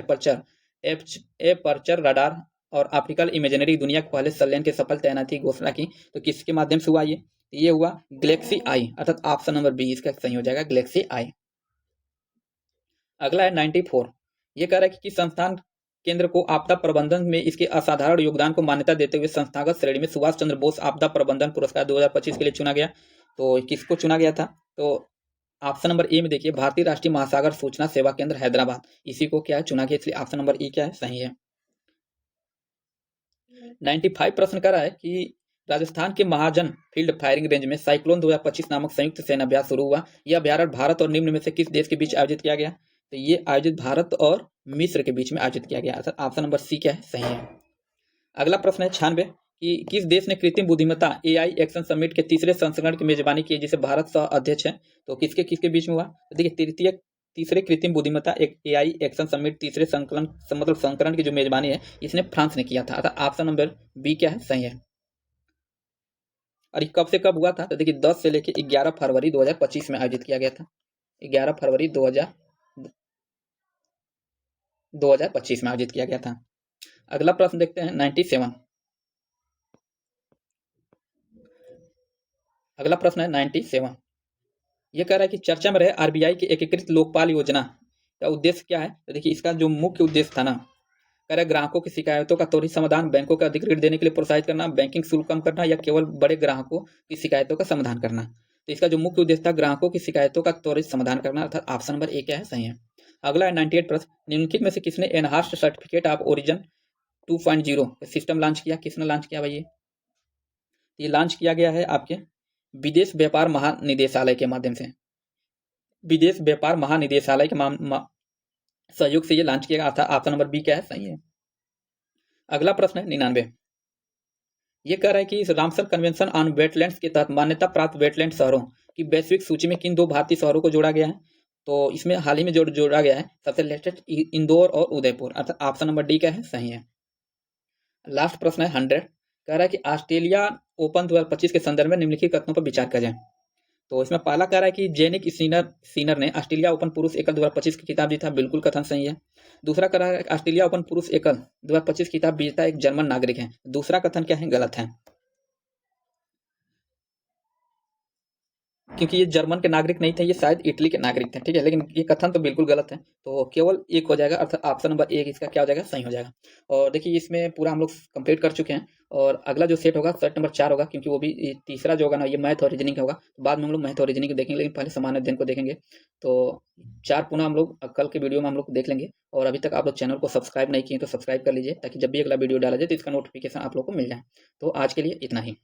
S1: एपर्चर रडार और ऑप्टिकल इमेजरी दुनिया के पहले संलयन की सफल तैनाती की घोषणा की? तो किसके माध्यम से हुआ ये हुआ गैलेक्सी आई, अर्थात ऑप्शन नंबर बी इसका सही हो जाएगा, गैलेक्सी आई। अगला है 94, ये कह रहा है कि किस संस्थान केंद्र को आपदा प्रबंधन में इसके असाधारण योगदान को मान्यता देते हुए संस्थागत श्रेणी में सुभाष चंद्र बोस आपदा प्रबंधन पुरस्कार 2025 के लिए चुना गया? तो किसको चुना गया था? तो ऑप्शन नंबर ए में देखिए भारतीय राष्ट्रीय महासागर सूचना सेवा केंद्र हैदराबाद, इसी को क्या है? चुना गया, इसलिए ऑप्शन नंबर ए क्या है? सही है। 95 प्रश्न कर रहा है कि राजस्थान के महाजन फील्ड फायरिंग रेंज में साइक्लोन 2025 नामक संयुक्त सेना अभ्यास शुरू हुआ। यह अभ्यारण्य भारत और निम्न में से किस देश के बीच आयोजित किया गया? तो ये आयोजित भारत और मिस्र के बीच में आयोजित किया गया, अर्थात ऑप्शन नंबर सी क्या है? सही है। अगला प्रश्न है 96 कि किस देश ने कृत्रिम बुद्धिमत्ता AI एक्शन समिट के तीसरे संस्करण की मेजबानी की, जिसे भारत सह अध्यक्ष है? तो किसके किसके बीच में हुआ? तो देखिए तीसरे कृत्रिम बुद्धिमत्ता एक AI एक्शन समिट तीसरे संस्करण की जो मेजबानी है, इसने फ्रांस ने किया था, अर्थात ऑप्शन नंबर बी क्या है? सही है। और ये कब से कब हुआ था? तो देखिए 10 से लेके 11 फरवरी 2025 में आयोजित किया गया था। 11 फरवरी 2025 में आयोजित किया गया था। अगला प्रश्न देखते हैं 97, अगला प्रश्न है 97, ये कह रहा है कि चर्चा में रहे RBI की एकीकृत लोकपाल योजना का उद्देश्य क्या है? तो देखिए इसका जो मुख्य उद्देश्य था ना, कह रहा है ग्राहकों की शिकायतों का त्वरित समाधान, बैंकों को अधिक ऋण देने के लिए प्रोत्साहित करना, बैंकिंग शुल्क कम करना, या केवल बड़े ग्राहकों की शिकायतों का समाधान करना? तो इसका जो मुख्य उद्देश्य था ग्राहकों की शिकायतों का त्वरित समाधान करना, अर्थात ऑप्शन नंबर ए क्या है? सही है। अगला है 98 प्रश्न, निम्नलिखित में से किसने enhanced certificate of origin 2.0 system launch किया? किसने लॉन्च किया भाई? ये लॉन्च किया गया है आपके विदेश व्यापार महानिदेशालय के माध्यम से, विदेश व्यापार महानिदेशालय के सहयोग से ये लॉन्च किया गया था। ऑप्शन नंबर बी क्या है? सही है। अगला प्रश्न है 99, ये कह रहा है कि इस रामसर कन्वेंशन ऑन वेटलैंड्स के तहत मान्यता प्राप्त वेटलैंड शहरों की वैश्विक सूची में किन 2 भारतीय शहरों को जोड़ा गया है? तो इसमें हाल ही में जोड़ा गया है सबसे लेटेस्ट इंदौर और उदयपुर, अर्थात ऑप्शन नंबर डी क्या है? सही है। लास्ट प्रश्न है 100, कह रहा है कि ऑस्ट्रेलिया ओपन 2025 के संदर्भ में निम्नलिखित कथनों पर विचार करें। तो इसमें पहला कह रहा है कि जेनिक सीनर ने ऑस्ट्रेलिया ओपन पुरुष एकल 2025 की खिताब जीता। बिल्कुल कथन सही है। दूसरा कह रहा है ऑस्ट्रेलिया ओपन पुरुष एकल 2025 की खिताब विजेता एक जर्मन नागरिक है। दूसरा कथन क्या है, गलत है, क्योंकि ये जर्मन के नागरिक नहीं थे, ये शायद इटली के नागरिक थे। ठीक है, लेकिन ये कथन तो बिल्कुल गलत है, तो केवल एक हो जाएगा, अर्थात ऑप्शन नंबर एक इसका क्या हो जाएगा, सही हो जाएगा। और देखिए इसमें पूरा हम लोग कंप्लीट कर चुके हैं, और अगला जो सेट होगा सेट नंबर 4 होगा, क्योंकि वो भी ये तीसरा जो होगा ना, ये मैथ और रीजनिंग होगा। तो बाद में हम लोग मैथ और रीजनिंग देखेंगे, लेकिन पहले सामान्य अध्ययन को देखेंगे। तो 4 पुनः हम लोग कल के वीडियो में हम लोग देख लेंगे। और अभी तक आप लोग चैनल को सब्सक्राइब नहीं किए तो सब्सक्राइब कर लीजिए, ताकि जब भी अगला वीडियो डाला जाए तो इसका नोटिफिकेशन आप लोग को मिल जाए। तो आज के लिए इतना ही।